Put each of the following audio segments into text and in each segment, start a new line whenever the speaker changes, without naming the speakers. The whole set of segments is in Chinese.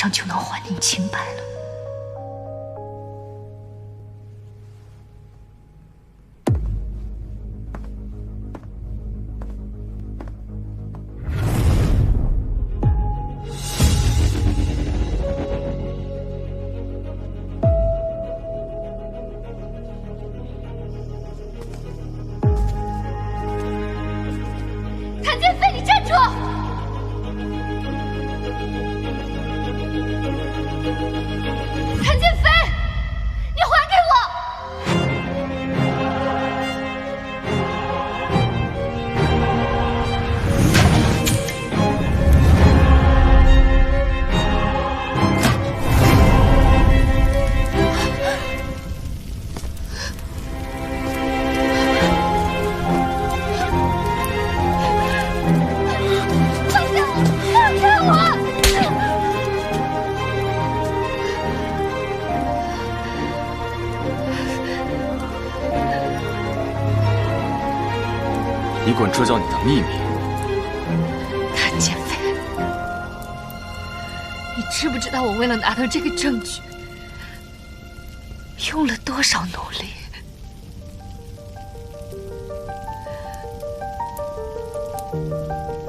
上就能还您清白了。
谭建飞，你站住！谭建飞，你还给我！放开我！放开我！
你管这叫你的秘密？
谭建飞，你知不知道我为了拿到这个证据，用了多少努力？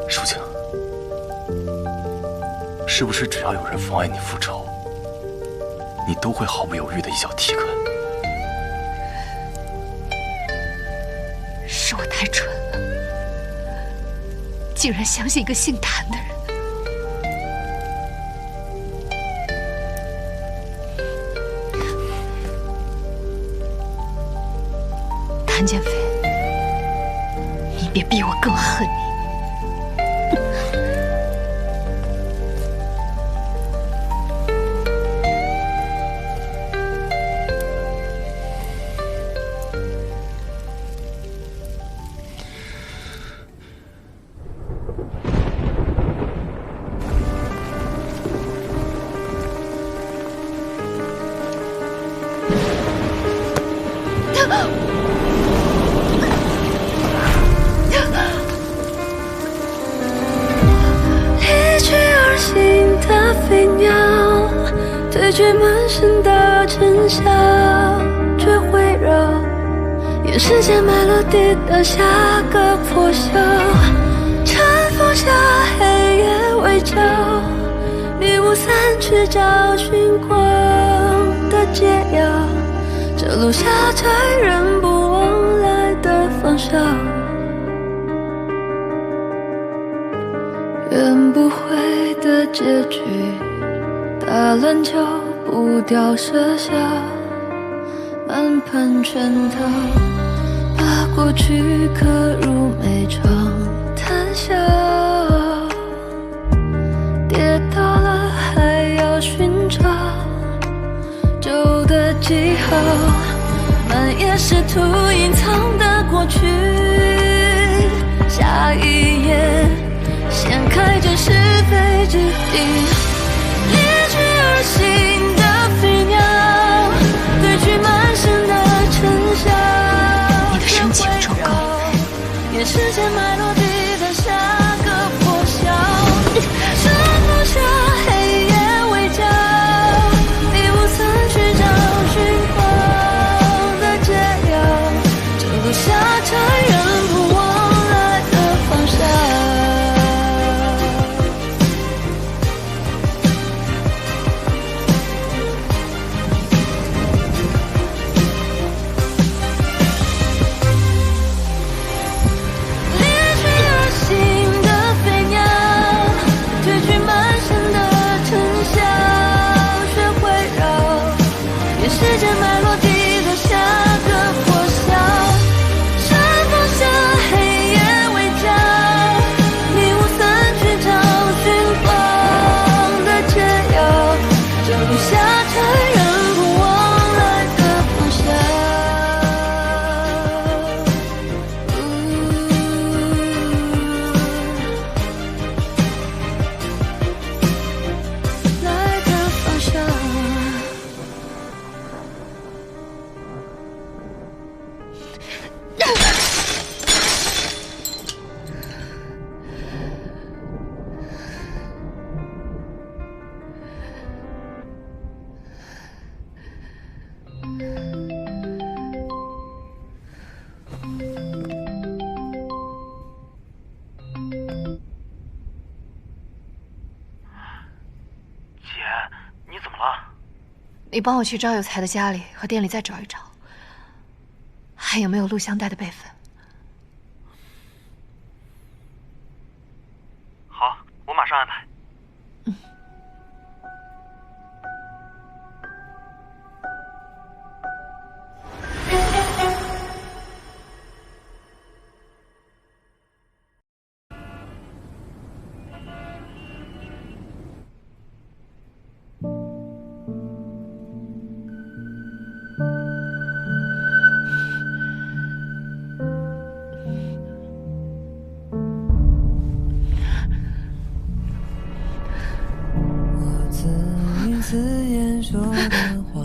淑清，是不是只要有人妨碍你复仇，你都会毫不犹豫的一脚踢开？
是我太蠢了，竟然相信一个姓谭的人。谭建飞，你别逼我更恨你。
离去而行的飞鸟，对决满身的尘嚣，却会让沿世界埋落地的下个破晓。晨风下，黑夜围剿，迷雾散去，找寻光的解药。这路下才人不往来的方向。圆不回的结局，打篮球不掉射下，满盘圈套，把过去刻入每场谈笑。跌倒了还要寻找旧的记号，满也试图隐藏的过去。下一页掀开这是非之地，离去而行的飞鸟，对去满身的尘嚣。
你的深情足够了。
也世界埋落地的下个破晓。晨风下，黑夜围剿，迷雾散去，找寻光的解药。这路下才人不往来的方向。离去
你帮我去赵有才的家里和店里再找一找，还有没有录像带的备份？
好，我马上安排。
自言说的话，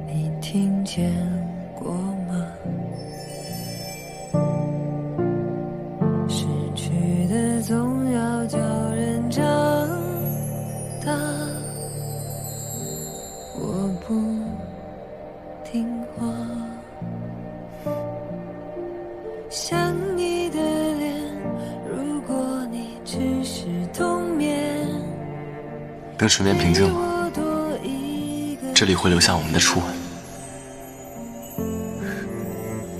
你听见过吗？失去的总要叫人长大。我不听话，想你的脸，如果你只是童年。
等水面平静了，这里会留下我们的初吻。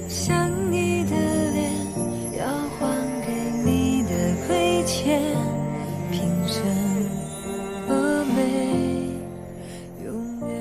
想你的脸，要还给你的亏欠，凭什么没永远？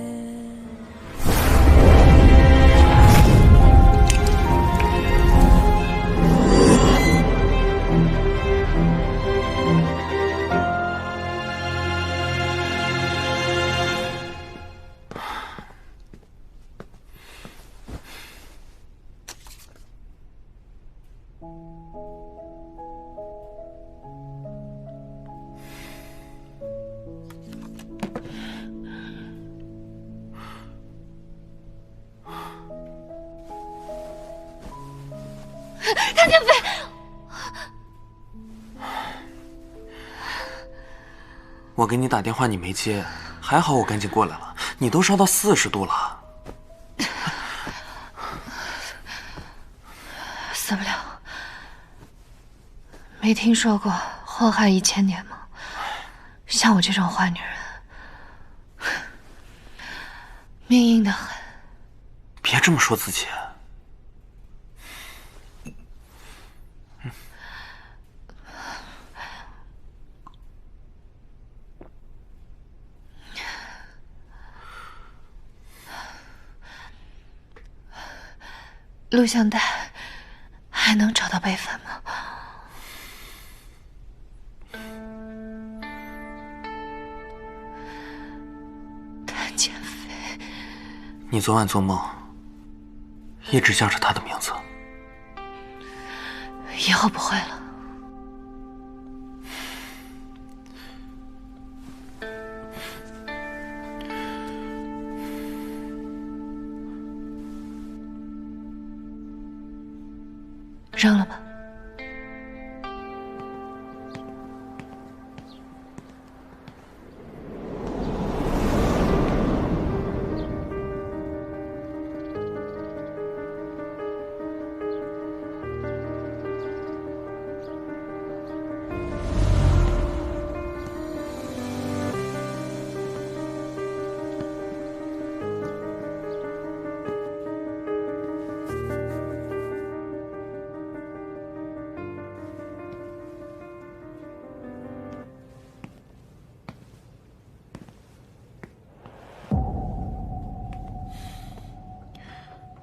谭建飞，
我给你打电话你没接，还好我赶紧过来了。你都烧到40度了，
死不了。没听说过祸害1000年吗？像我这种坏女人，命硬得很。
别这么说自己。
录像带还能找到备份吗？谭建飞，
你昨晚做梦一直叫着他的名字。
以后不会了。扔了吧。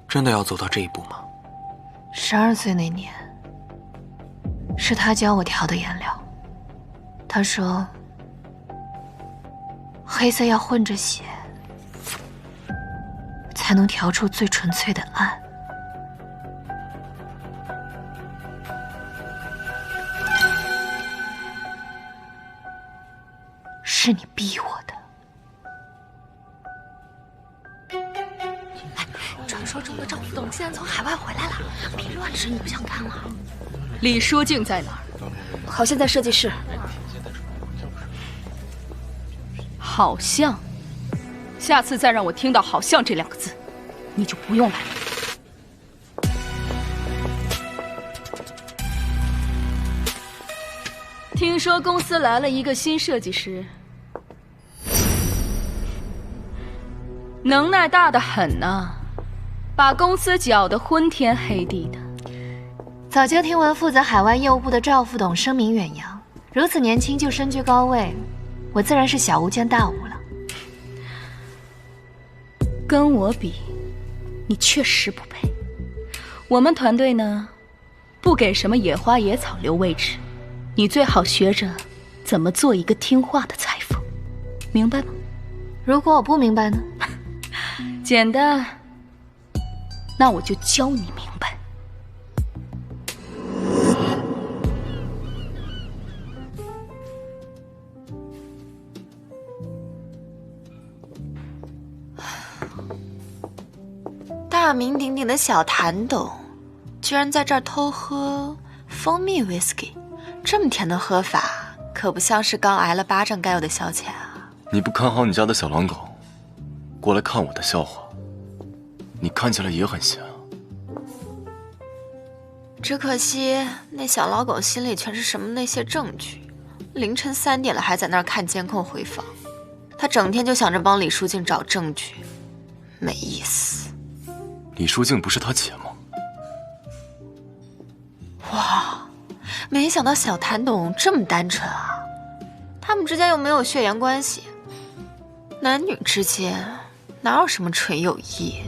真的要走到这一步吗
？12岁那年，是他教我调的颜料。他说，黑色要混着血，才能调出最纯粹的暗。是你逼我的。
传说中的赵副董现在从海外回来了，别乱吃，你不想看了？
李书静在哪儿？
好像在设计室。
好像，下次再让我听到“好像”这2个字，你就不用来了。听说公司来了一个新设计师，能耐大得很呐，把公司搅得昏天黑地的。
早就听闻负责海外业务部的赵副董声名远扬，如此年轻就身居高位，我自然是小巫见大巫了。
跟我比，你确实不配。我们团队呢，不给什么野花野草留位置，你最好学着怎么做一个听话的裁缝，明白吗？
如果我不明白呢？
简单，那我就教你明白。
大名鼎鼎的小谭董，居然在这儿偷喝蜂蜜 whisky， 这么甜的喝法，可不像是刚挨了巴掌该有的消遣啊！
你不看好你家的小狼狗，过来看我的笑话，你看起来也很闲啊。
只可惜那小老狗心里全是什么那些证据，凌晨3点了还在那儿看监控回放，他整天就想着帮李书静找证据，没意思。
李书静不是他姐吗？
哇，没想到小谭董这么单纯啊！他们之间又没有血缘关系，男女之间哪有什么纯友谊？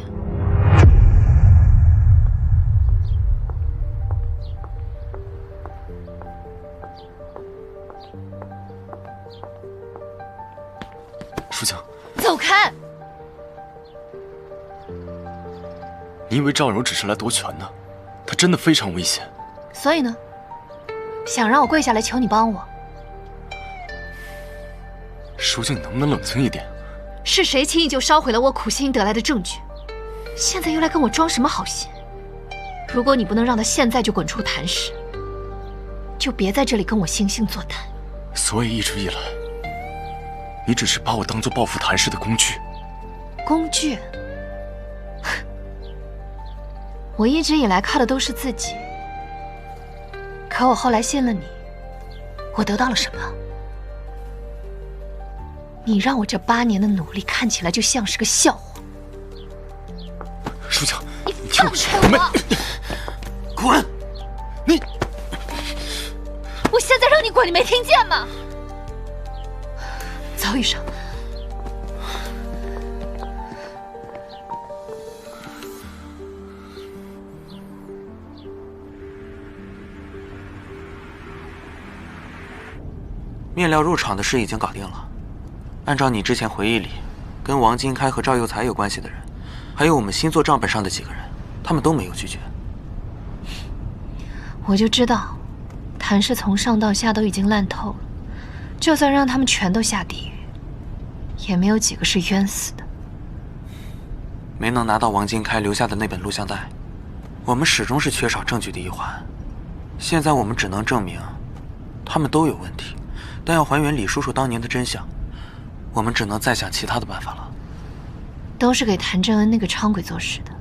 书静，
走开！
你以为赵柔只是来夺权的？她真的非常危险。
所以呢？想让我跪下来求你帮我？
书静，能不能冷静一点？
是谁轻易就烧毁了我苦心得来的证据？现在又来跟我装什么好心？如果你不能让他现在就滚出谭氏，就别在这里跟我惺惺作态。
所以一直以来，你只是把我当做报复谭氏的工具。
工具？我一直以来靠的都是自己，可我后来信了你，我得到了什么？你让我这8年的努力看起来就像是个笑话。
书静，
你放开我！
滚！你，
我现在让你滚，你没听见吗？邹医生，
面料入场的事已经搞定了。按照你之前回忆里，跟王金开和赵有才有关系的人，还有我们新做账本上的几个人，他们都没有拒绝。
我就知道，谭氏从上到下都已经烂透了，就算让他们全都下地狱，也没有几个是冤死的。
没能拿到王金开留下的那本录像带，我们始终是缺少证据的一环。现在我们只能证明，他们都有问题，但要还原李叔叔当年的真相，我们只能再想其他的办法了。
都是给谭正恩那个昌鬼做事的，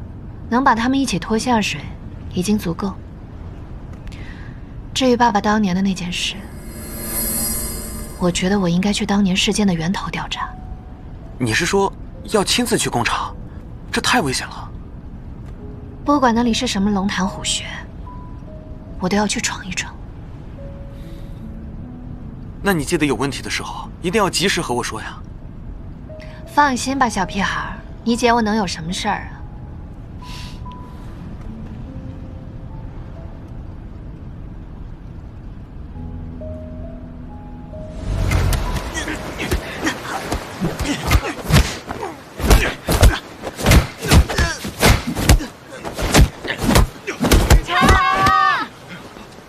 能把他们一起拖下水，已经足够。至于爸爸当年的那件事，我觉得我应该去当年事件的源头调查。
你是说要亲自去工厂？这太危险了。
不管那里是什么龙潭虎穴，我都要去闯一闯。
那你记得有问题的时候，一定要及时和我说呀。
放心吧，小屁孩，你姐我能有什么事儿啊？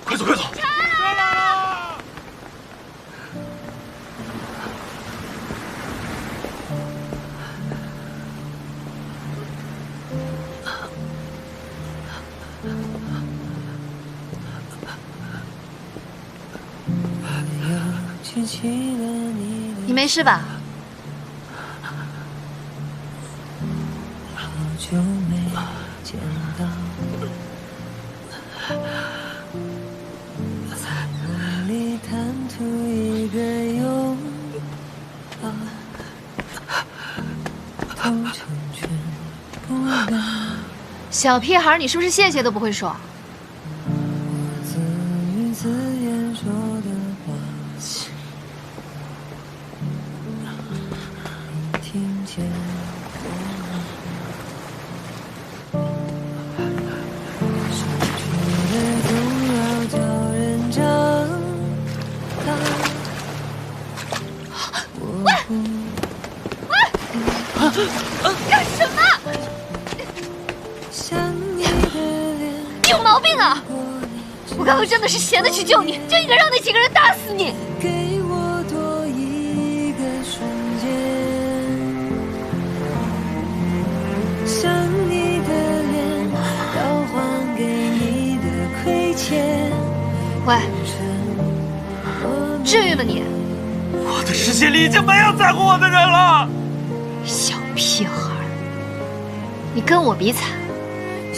快走，快走！
你没事吧？
好久没见到，在梦里贪图一个拥抱，偷偷
小屁孩，你是不是谢谢都不会说？
干什么？你有毛病啊！我刚刚真的是闲的去救你，就应该让那几个人打死你。
给我多一个瞬间，想你的脸，要还给你的亏欠。
喂，至于吗你？
我的世界里已经没有在乎我的人了。
小屁孩，你跟我比惨，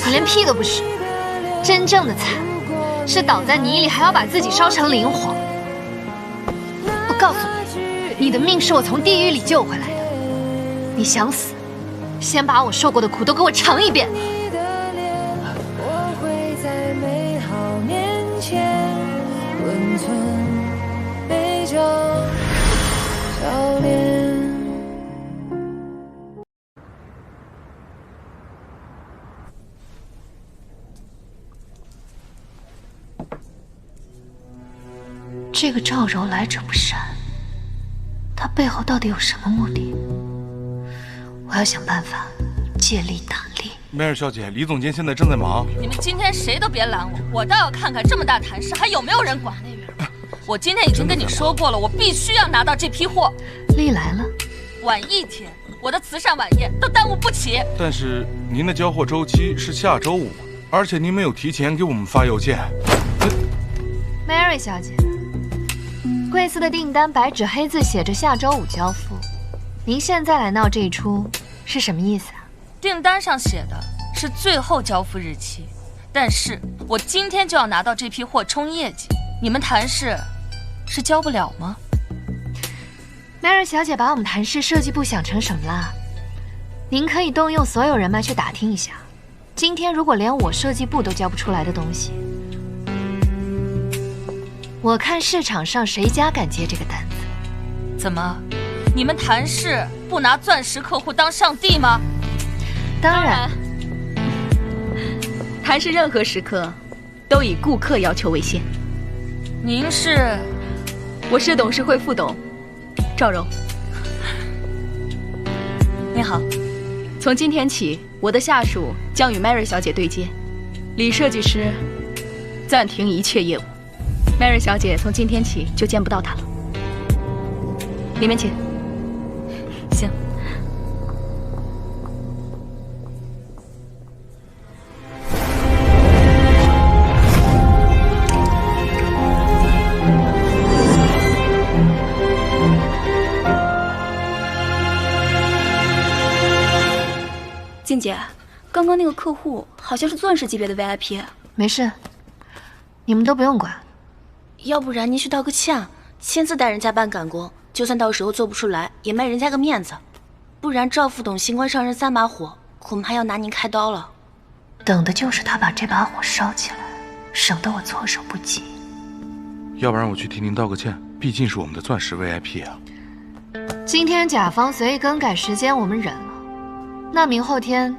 你连屁都不是。真正的惨，是倒在泥里还要把自己烧成磷黄。我告诉你，你的命是我从地狱里救回来的。你想死，先把我受过的苦都给我尝一遍。
我会在美好面前温存悲伤笑脸。
这个赵柔来者不善，他背后到底有什么目的？我要想办法借力打力。
梅尔小姐，李总监现在正在忙。
你们今天谁都别拦我，我倒要看看这么大坛事还有没有人管。我今天已经跟你说过了，我必须要拿到这批货。
丽来了，
晚一天，我的慈善晚宴都耽误不起。
但是您的交货周期是下周5，而且您没有提前给我们发邮件。
Mary 小姐，贵司的订单白纸黑字写着下周5交付，您现在来闹这一出是什么意思啊？
订单上写的是最后交付日期，但是我今天就要拿到这批货冲业绩，你们谭氏是交不了吗？
Mary 小姐把我们谭氏设计部想成什么啦？您可以动用所有人脉去打听一下，今天如果连我设计部都交不出来的东西，我看市场上谁家敢接这个单子？
怎么，你们谭氏不拿钻石客户当上帝吗？
当然，
谭氏任何时刻都以顾客要求为先。您是？
我是董事会副董赵柔。
你好。
从今天起，我的下属将与 Mary 小姐对接，李设计师暂停一切业务。Mary 小姐从今天起就见不到他了。里面请。
行。
静姐，刚刚那个客户好像是钻石级别的 VIP。
没事，你们都不用管。
要不然您去道个歉，亲自带人家办赶工，就算到时候做不出来，也卖人家个面子。不然赵副董新官上任3把火，恐怕要拿您开刀了。
等的就是他把这把火烧起来，省得我措手不及。
要不然我去替您道个歉，毕竟是我们的钻石 VIP 啊。
今天甲方随意更改时间，我们忍了。那明后天，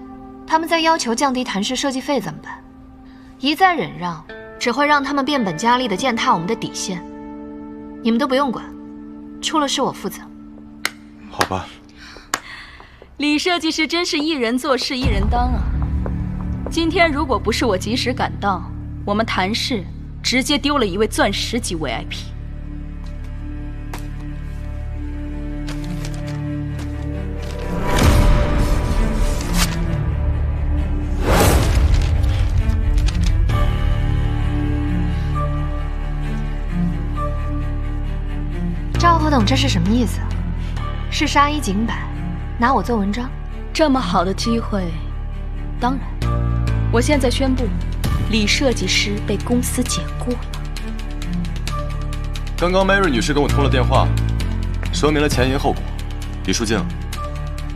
他们再要求降低谭氏设计费怎么办？一再忍让，只会让他们变本加厉地践踏我们的底线。你们都不用管，出了事我负责。
好吧。
李设计师真是一人做事一人当啊！今天如果不是我及时赶到，我们谭氏直接丢了一位钻石级 VIP。
赵副董，这是什么意思？是杀一儆百，拿我做文章？
这么好的机会，当然。我现在宣布，李设计师被公司解雇了。
刚刚 Mary 女士跟我通了电话，说明了前因后果。李淑静，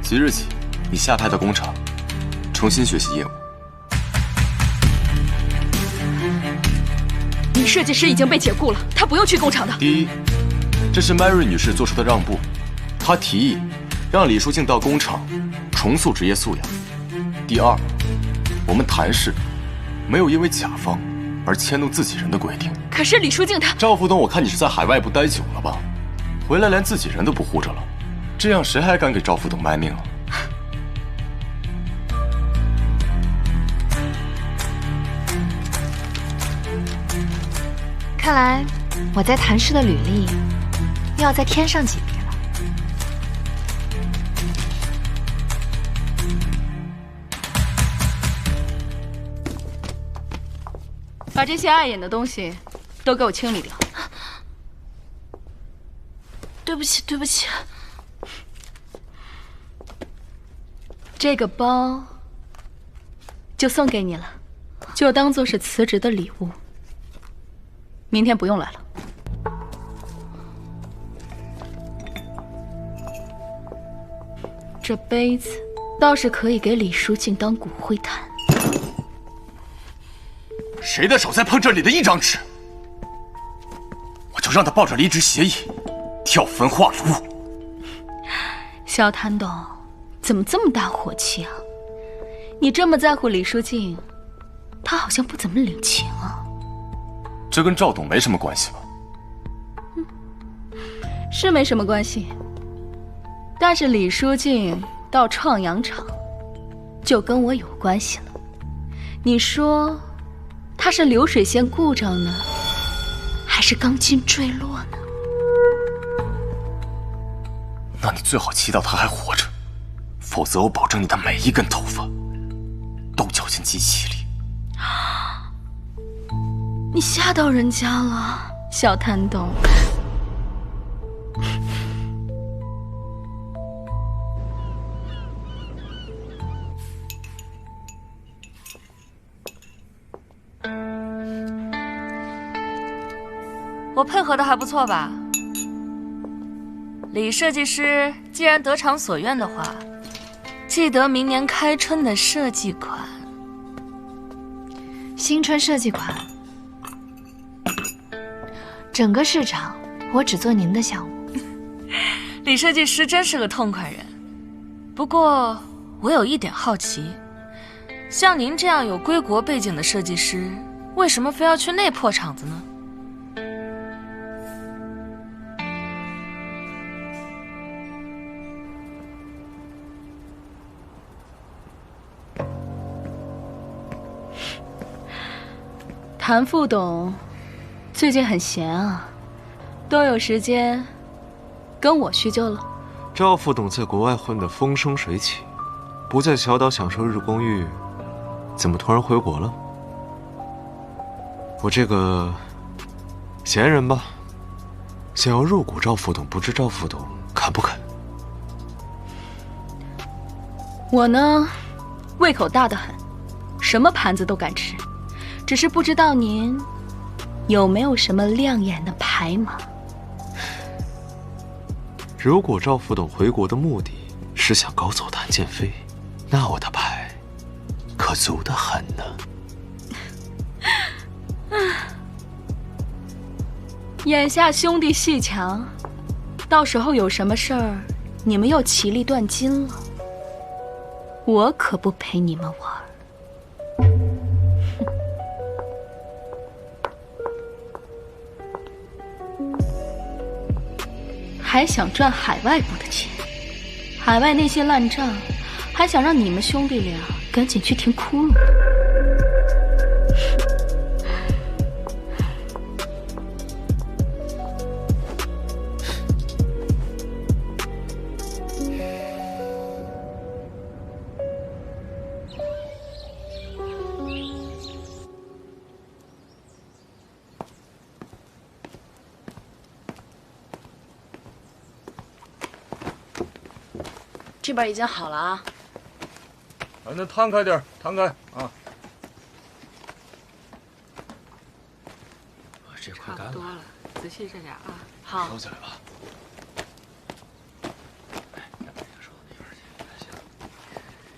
即日起你下派到工厂，重新学习业务。
李设计师已经被解雇了，他不用去工厂的。
第一，这是 Mary 女士做出的让步，她提议让李淑静到工厂重塑职业素养。第二，我们谭氏没有因为甲方而迁怒自己人的规定。
可是李淑静她……
赵副东，我看你是在海外不待久了吧？回来连自己人都不护着了，这样谁还敢给赵副东卖命啊？
看来我在谭氏的履历要再添上几笔了。
把这些碍眼的东西都给我清理掉。
对不起，对不起。
这个包就送给你了，就当做是辞职的礼物。明天不用来了。这杯子倒是可以给李淑静当骨灰坛。
谁的手再碰这里的一张纸，我就让他抱着离职协议跳坟化炉。
萧谭董，怎么这么大火气啊？你这么在乎李淑静，她好像不怎么领情啊。
这跟赵董没什么关系吧？
是没什么关系，但是李淑静到创阳厂，就跟我有关系了。你说，她是流水线故障呢，还是钢筋坠落呢？
那你最好祈祷她还活着，否则我保证你的每一根头发都绞进机器里。
你吓到人家了，小谭董。
我配合的还不错吧？李设计师既然得偿所愿的话，记得明年开春的设计款。
新春设计款，整个市场我只做您的项目。
李设计师真是个痛快人。不过我有一点好奇，像您这样有归国背景的设计师，为什么非要去那破厂子呢？
谭副董最近很闲啊，都有时间跟我叙旧了。
赵副董在国外混得风生水起，不在小岛享受日光浴，怎么突然回国了？我这个闲人吧，想要入股赵副董，不知赵副董肯不肯？
我呢，胃口大得很，什么盘子都敢吃。只是不知道您有没有什么亮眼的牌码？
如果赵副董回国的目的是想搞走谭建飞，那我的牌可足得很呢。
眼下兄弟戏强，到时候有什么事儿，你们又其利断金了，我可不陪你们玩。还想赚海外部的钱，海外那些烂账，还想让你们兄弟俩赶紧去填窟窿。
这边已经好了啊！
那摊开点，摊开啊！
这快干了，
多了，仔细着点啊！
好，
收起来吧。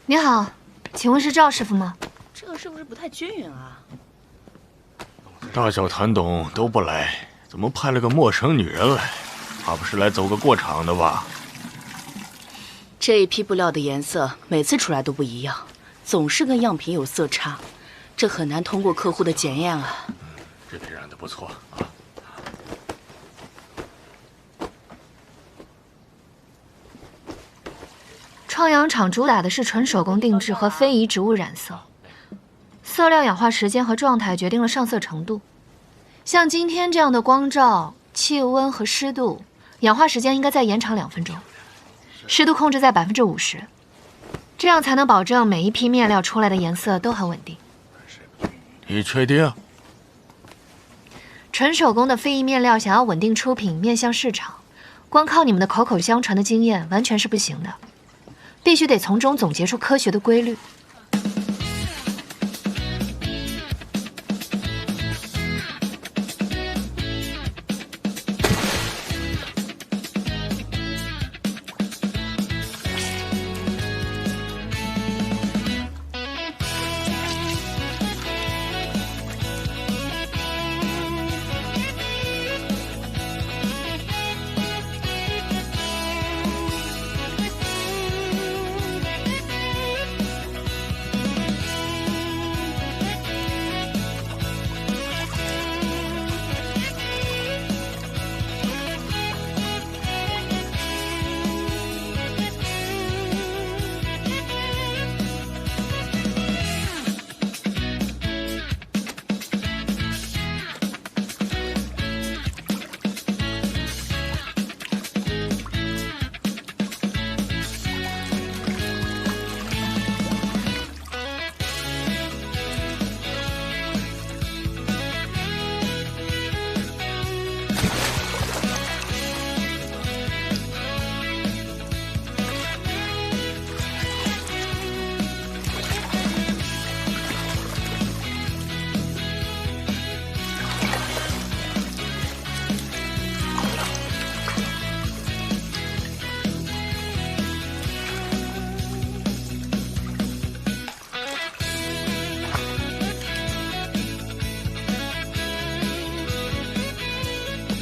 你好，请问是赵师傅吗？
这个是不是不太均匀啊？
大小谭董都不来，怎么派了个陌生女人来？怕不是来走个过场的吧？
这一批布料的颜色每次出来都不一样，总是跟样品有色差，这很难通过客户的检验啊。
这批染的不错啊。
创阳厂主打的是纯手工定制和非遗植物染色，色料氧化时间和状态决定了上色程度。像今天这样的光照、气温和湿度，氧化时间应该再延长2分钟，湿度控制在50%，这样才能保证每一批面料出来的颜色都很稳定。
你确定？
纯手工的非遗面料想要稳定出品、面向市场，光靠你们的口口相传的经验完全是不行的，必须得从中总结出科学的规律。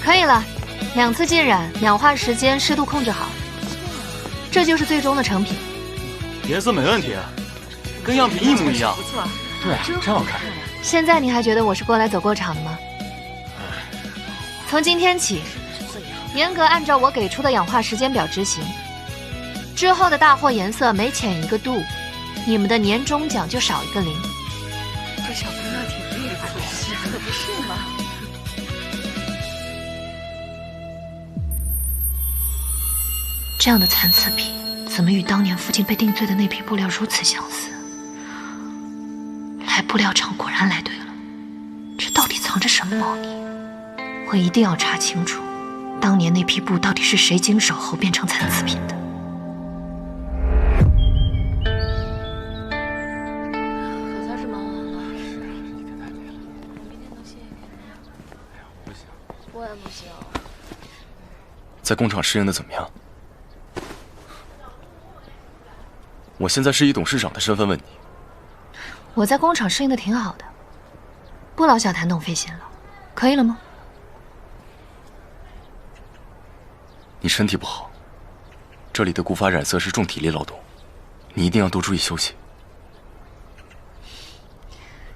可以了，2次浸染，氧化时间、湿度控制好，这就是最终的成品。
颜色没问题，跟样品一模一样。
不错，
对，真好看。
现在你还觉得我是过来走过场的吗？从今天起，严格按照我给出的氧化时间表执行。之后的大货颜色每浅1个度，你们的年终奖就少1个0。
这小姑娘挺厉害的，可不是吗？
这样的残次品，怎么与当年父亲被定罪的那批布料如此相似？来布料厂果然来对了，这到底藏着什么猫腻？我一定要查清楚，当年那批布到底是谁经手后变成残次品的。
可算是忙完了。是啊，你可太累了。我明天能歇一天。
哎呀，我不行。
我也不行。
在工厂适应的怎么样？我现在是以董事长的身份问你。
我在工厂适应的挺好的，不劳小谭董费心了，可以了吗？
你身体不好，这里的古法染色是重体力劳动，你一定要多注意休息。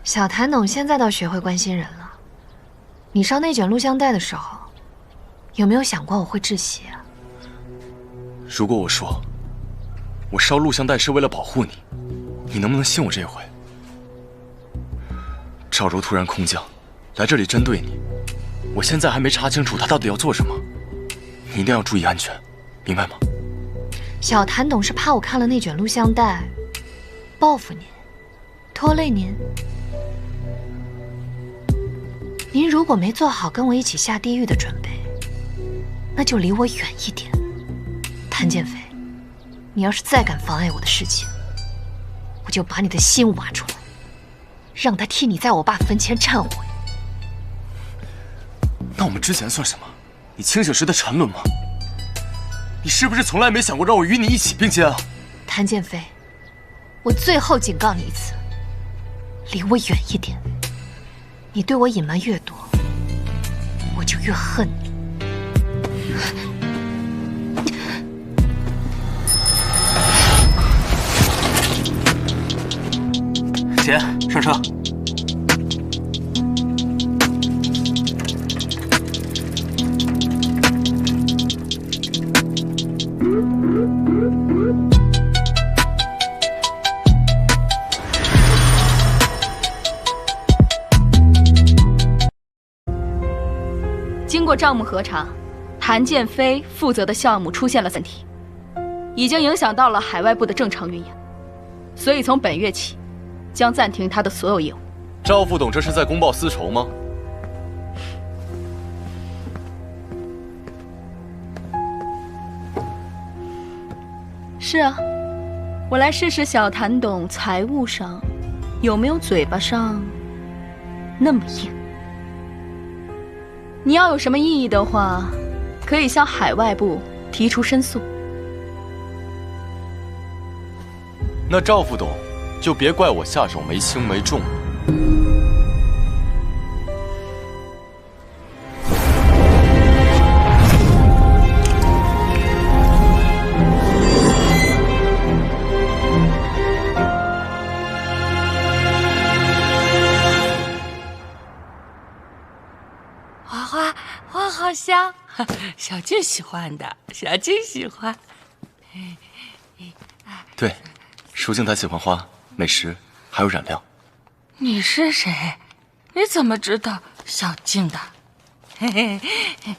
小谭董现在倒学会关心人了。你烧内卷录像带的时候，有没有想过我会窒息啊？
如果我说我烧录像带是为了保护你，你能不能信我这回？赵柔突然空降，来这里针对你，我现在还没查清楚他到底要做什么，你一定要注意安全，明白吗？
小谭董是怕我看了内卷录像带，报复您，拖累您。您如果没做好跟我一起下地狱的准备，那就离我远一点。谭建飞，你要是再敢妨碍我的事情，我就把你的心挖出来，让他替你在我爸坟前忏悔。
那我们之前算什么？你清醒时的沉沦吗？你是不是从来没想过让我与你一起并肩啊？
谭建飞，我最后警告你一次，离我远一点。你对我隐瞒越多，我就越恨你。
姐，上车。
经过账目核查，谭建飞负责的项目出现了问题，已经影响到了海外部的正常运营，所以从本月起，将暂停他的所有业务。
赵副董这是在公报私仇吗？
是啊，我来试试小谭董财务上有没有嘴巴上那么硬。你要有什么异议的话，可以向海外部提出申诉。
那赵副董就别怪我下手没轻没重了。
花好香，小静喜欢的，小静喜欢。
对，淑静她喜欢花、美食，还有染料。
你是谁？你怎么知道小静的？嘿嘿，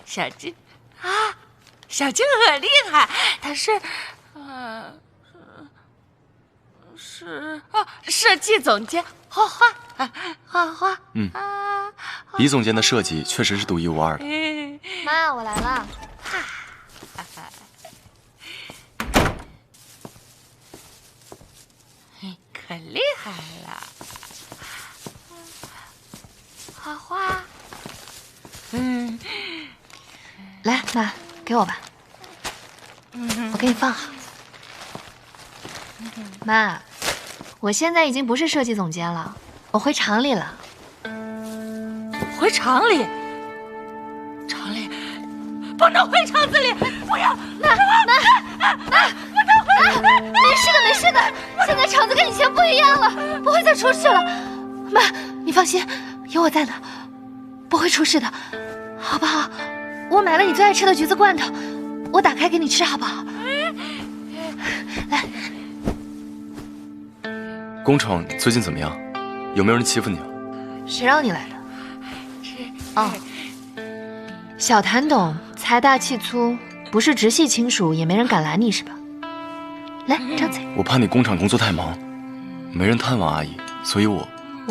小静啊，小静很厉害，她是，设计总监，画画。
李总监的设计确实是独一无二的。
妈，我来了。
可厉害了，画画。
来，妈，给我吧。我给你放好。妈，我现在已经不是设计总监了，我回厂里了。
回厂里？厂里不能回厂子里，不要！妈，不能回！
没事的，没事的，现在厂子跟以前不一样了，不会再出事了。妈，你放心，有我在呢，不会出事的，好不好？我买了你最爱吃的橘子罐头，我打开给你吃，好不好？来。
工厂最近怎么样？有没有人欺负你了？
谁让你来的？哦，小谭董财大气粗，不是直系亲属也没人敢拦你是吧？来，张嘴。
我怕你工厂工作太忙，没人探望阿姨，所以
我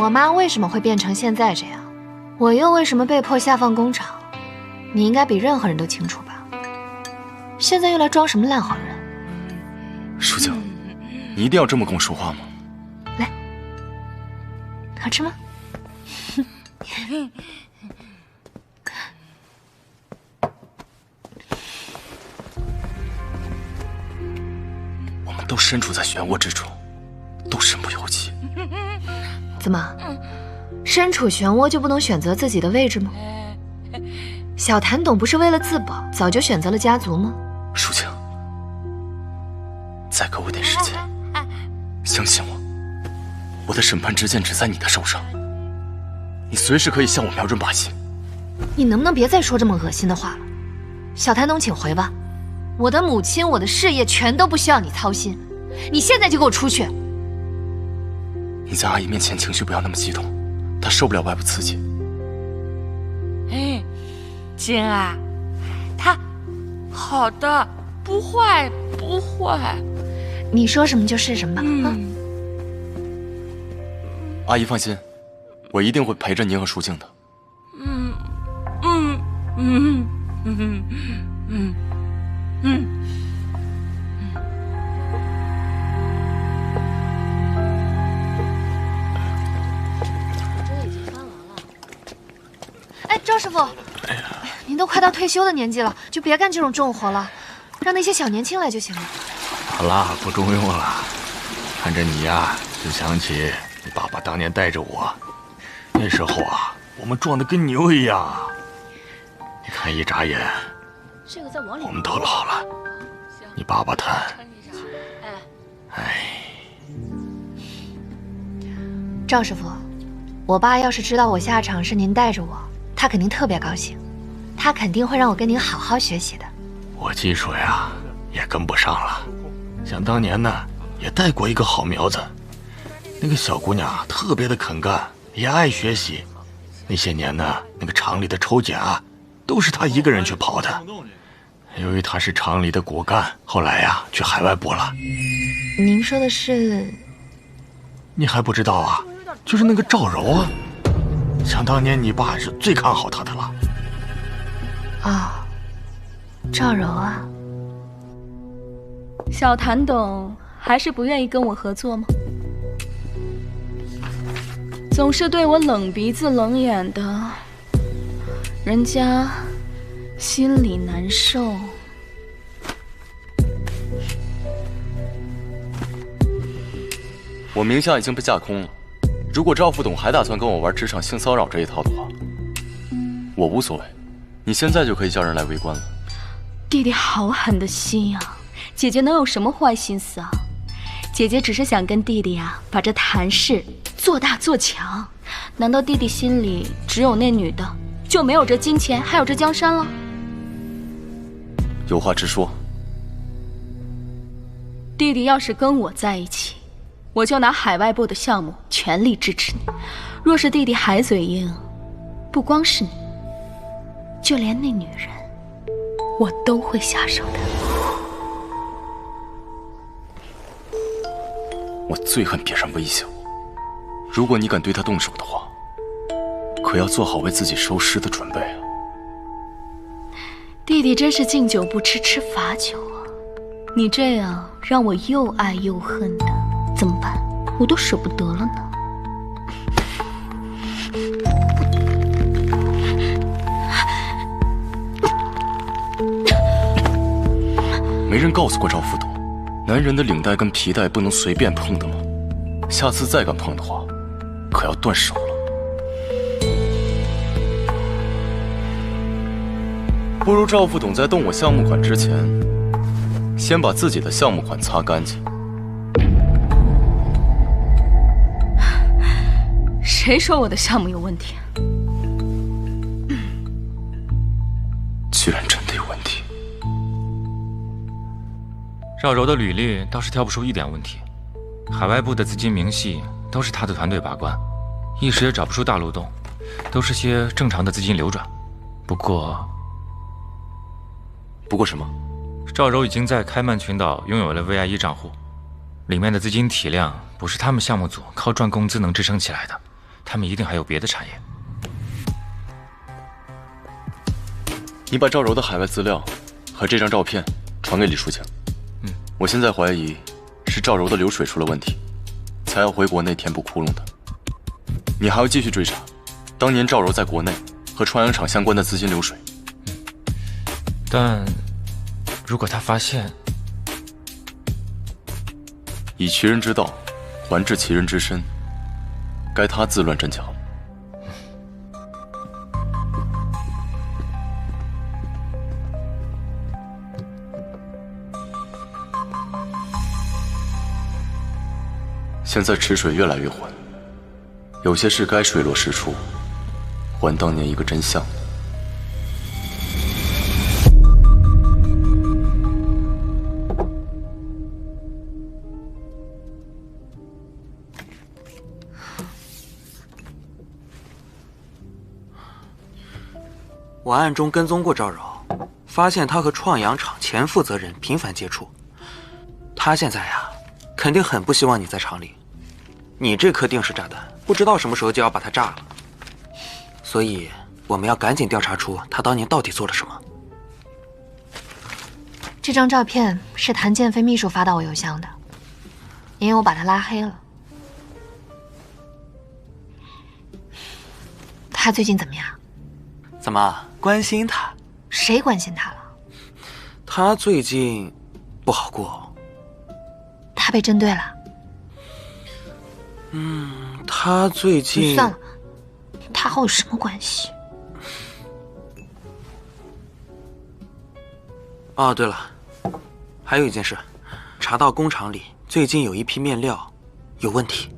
妈为什么会变成现在这样？我又为什么被迫下放工厂？你应该比任何人都清楚吧？现在又来装什么烂好人？
淑静，你一定要这么跟我说话吗？
来，好吃吗？
我们都身处在漩涡之中，都身不由己。
怎么，身处漩涡就不能选择自己的位置吗？小谭董不是为了自保，早就选择了家族吗？
淑静，再给我点时间，相信我，我的审判之剑只在你的手上，你随时可以向我瞄准靶心。
你能不能别再说这么恶心的话了？小谭董，请回吧。我的母亲，我的事业全都不需要你操心，你现在就给我出去。
你在阿姨面前情绪不要那么激动，她受不了外部刺激。
静啊，她好的，不坏不坏。
你说什么就是什么吧。
阿姨放心，我一定会陪着您和淑静的。
哎，赵师傅，您都快到退休的年纪了，就别干这种重活了，让那些小年轻来就行了。
好啦，不中用了。看着你呀，就想起你爸爸当年带着我，那时候啊，我们壮得跟牛一样啊！你看一眨眼，
这个再往里，
我们都老了。你爸爸他，
赵师傅，我爸要是知道我下场是您带着我，他肯定特别高兴，他肯定会让我跟您好好学习的。
我技术呀也跟不上了，想当年呢也带过一个好苗子，那个小姑娘特别的肯干，也爱学习。那些年呢，那个厂里的抽检啊，都是她一个人去跑的。由于她是厂里的骨干，后来呀去海外部了。
您说的是？
你还不知道啊？就是那个赵柔啊，想当年你爸是最看好她的了。
哦，赵柔啊。
小谭董还是不愿意跟我合作吗？总是对我冷鼻子冷眼的，人家心里难受。
我名下已经被架空了，如果赵副董还打算跟我玩职场性骚扰这一套的话，我无所谓，你现在就可以叫人来围观了。
弟弟好狠的心呀，姐姐能有什么坏心思啊？姐姐只是想跟弟弟啊，把这谭氏做大做强。难道弟弟心里只有那女的，就没有这金钱，还有这江山了？
有话直说。
弟弟要是跟我在一起，我就拿海外部的项目全力支持你。若是弟弟还嘴硬，不光是你，就连那女人，我都会下手的。
我最恨别人威胁我，如果你敢对他动手的话，可要做好为自己收尸的准备啊！
弟弟真是敬酒不吃吃罚酒啊！你这样让我又爱又恨的，怎么办？我都舍不得了呢。
没人告诉过赵副董，男人的领带跟皮带不能随便碰的吗？下次再敢碰的话，可要断手了。不如赵副董在动我项目款之前，先把自己的项目款擦干净。
谁说我的项目有问题？
居然真的有问题。
赵柔的履历倒是挑不出一点问题，海外部的资金明细都是他的团队把关，一时也找不出大漏洞，都是些正常的资金流转。不过
什么？
赵柔已经在开曼群岛拥有了 VIE 账户，里面的资金体量不是他们项目组靠赚工资能支撑起来的，他们一定还有别的产业。
你把赵柔的海外资料和这张照片传给李书静。我现在怀疑是赵柔的流水出了问题，才要回国内填补窟窿的。你还要继续追查当年赵柔在国内和川洋厂相关的资金流水。
但如果他发现，
以其人之道还治其人之身，该他自乱阵脚。现在池水越来越浑，有些事该水落石出，还当年一个真相。
我暗中跟踪过赵柔，发现他和创洋厂前负责人频繁接触。他现在呀，肯定很不希望你在厂里。你这颗定时炸弹，不知道什么时候就要把它炸了。所以我们要赶紧调查出他当年到底做了什么。
这张照片是谭建飞秘书发到我邮箱的，因为我把他拉黑了。他最近怎么样？
怎么关心他？
谁关心他了？
他最近不好过。
他被针对了？
他最近……
算了，他茶后有什么关系？
哦，对了，还有一件事，查到工厂里最近有一批面料有问题。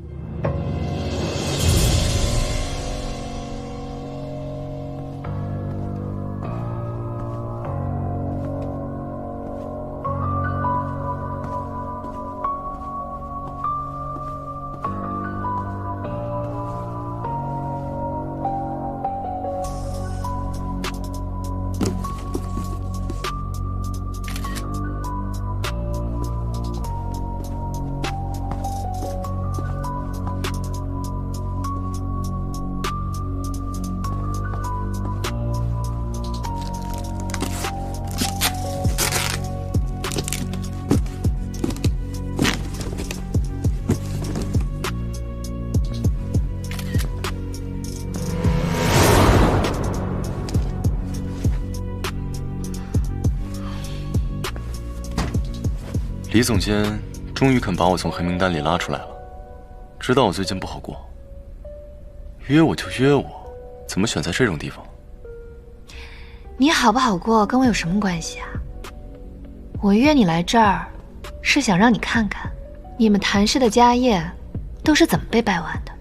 李总监终于肯把我从黑名单里拉出来了，知道我最近不好过，约我就约我，怎么选在这种地方？
你好不好过跟我有什么关系啊？我约你来这儿，是想让你看看，你们谭氏的家业都是怎么被败完的。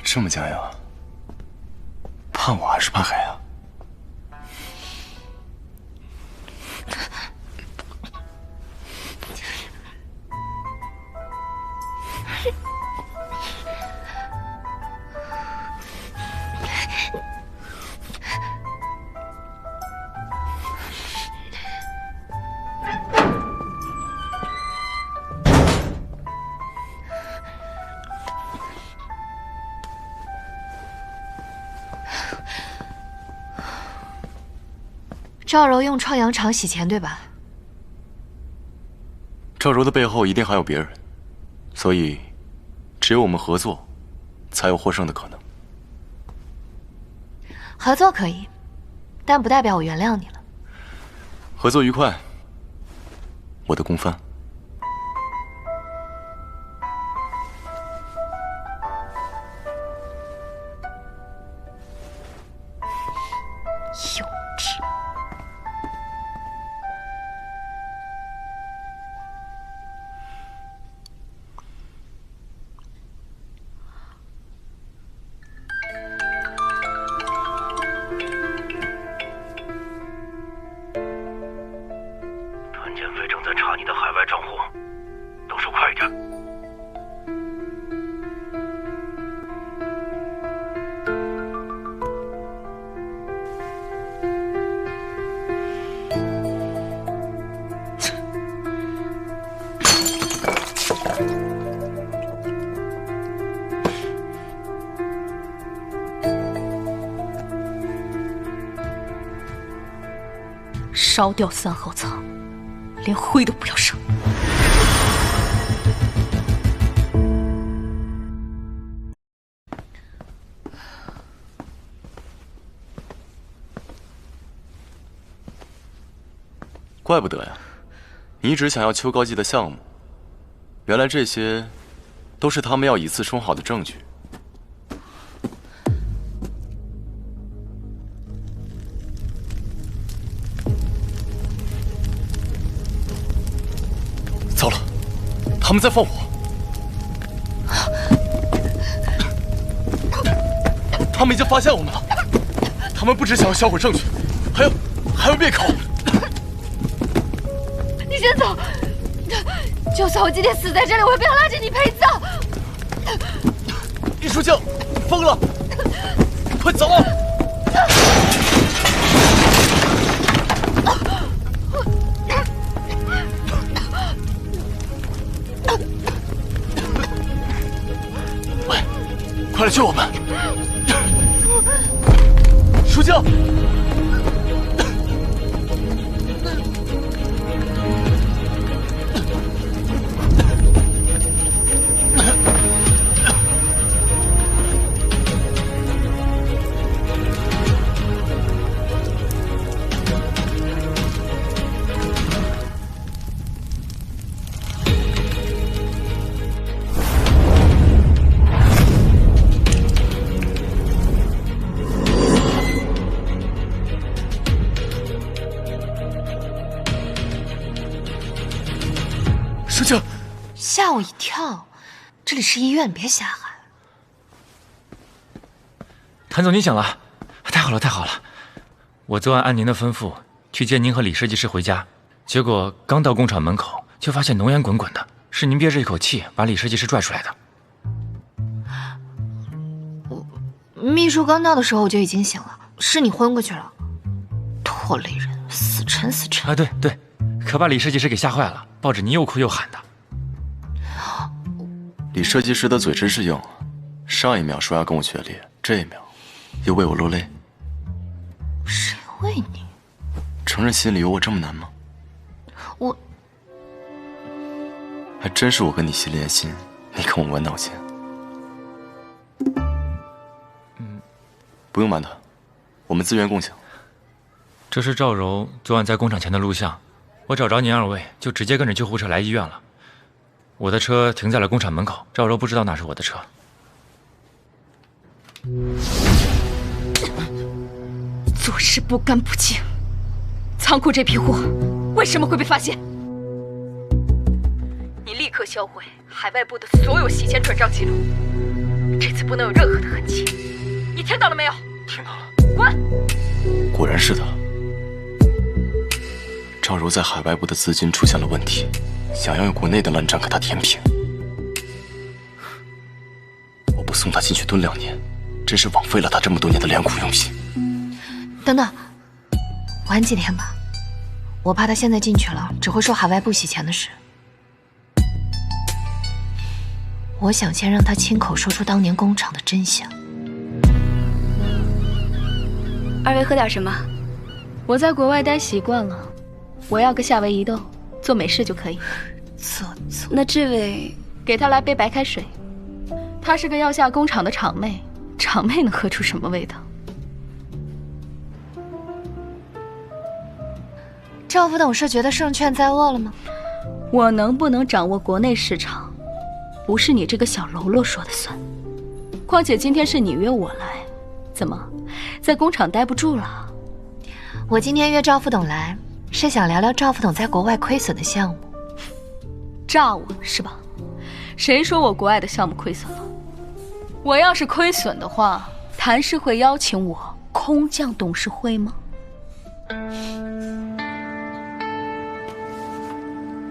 这么僵呀？怕我还是怕黑啊？
赵柔用创阳厂洗钱，对吧？
赵柔的背后一定还有别人，所以只有我们合作，才有获胜的可能。
合作可以，但不代表我原谅你了。
合作愉快，我的公番。
幼稚。
团建飞正在查你的海外账户，动手快一点。
烧掉3号仓，连灰都不要剩。
怪不得呀，你一直想要邱高记的项目，原来这些都是他们要以次充好的证据。糟了，他们在放火！他们已经发现我们了。他们不只想要销毁证据，还要灭口。
你先走，就算我今天死在这里，我也不要拉着你陪葬。
易书静，你疯了！快走！喂，快来救我们！书静！书记，
吓我一跳，这里是医院，别瞎喊。
谭总，您醒了，太好了，太好了！我昨晚按您的吩咐去接您和李设计师回家，结果刚到工厂门口，就发现浓烟滚滚的，是您憋着一口气把李设计师拽出来的。
秘书刚到的时候我就已经醒了，是你昏过去了。拖累人，死沉死沉！
啊，对对，可把李设计师给吓坏了，抱着您又哭又喊的。
李设计师的嘴真是硬，上一秒说要跟我决裂，这一秒又为我落泪。
谁为你？
承认心里有我这么难吗？
我
还真是我跟你心连心，你跟我弯脑筋。不用瞒他，我们资源共享。
这是赵柔昨晚在工厂前的录像，我找着您2位，就直接跟着救护车来医院了。我的车停在了工厂门口，赵柔不知道那是我的车。
做事不干不净，仓库这批货为什么会被发现？你立刻销毁海外部的所有洗钱转账记录，这次不能有任何的痕迹。你听到了没有？
听到了。
滚！
果然是他。赵柔在海外部的资金出现了问题，想要用国内的烂账给他填平。我不送他进去蹲2年，真是枉费了他这么多年的良苦用心。
等等，晚几天吧，我怕他现在进去了，只会说海外部洗钱的事。我想先让他亲口说出当年工厂的真相。
2位喝点什么？我在国外待习惯了，我要个夏威夷豆，做美式就可以。
做。
那这位给他来杯白开水。她是个药夏工厂的厂妹，厂妹能喝出什么味道？
赵副董是觉得胜券在握了吗？
我能不能掌握国内市场，不是你这个小喽啰说的算。况且今天是你约我来，怎么在工厂待不住了？
我今天约赵副董来，是想聊聊赵副董在国外亏损的项目。
诈我是吧？谁说我国外的项目亏损了？我要是亏损的话，谭氏会邀请我空降董事会吗？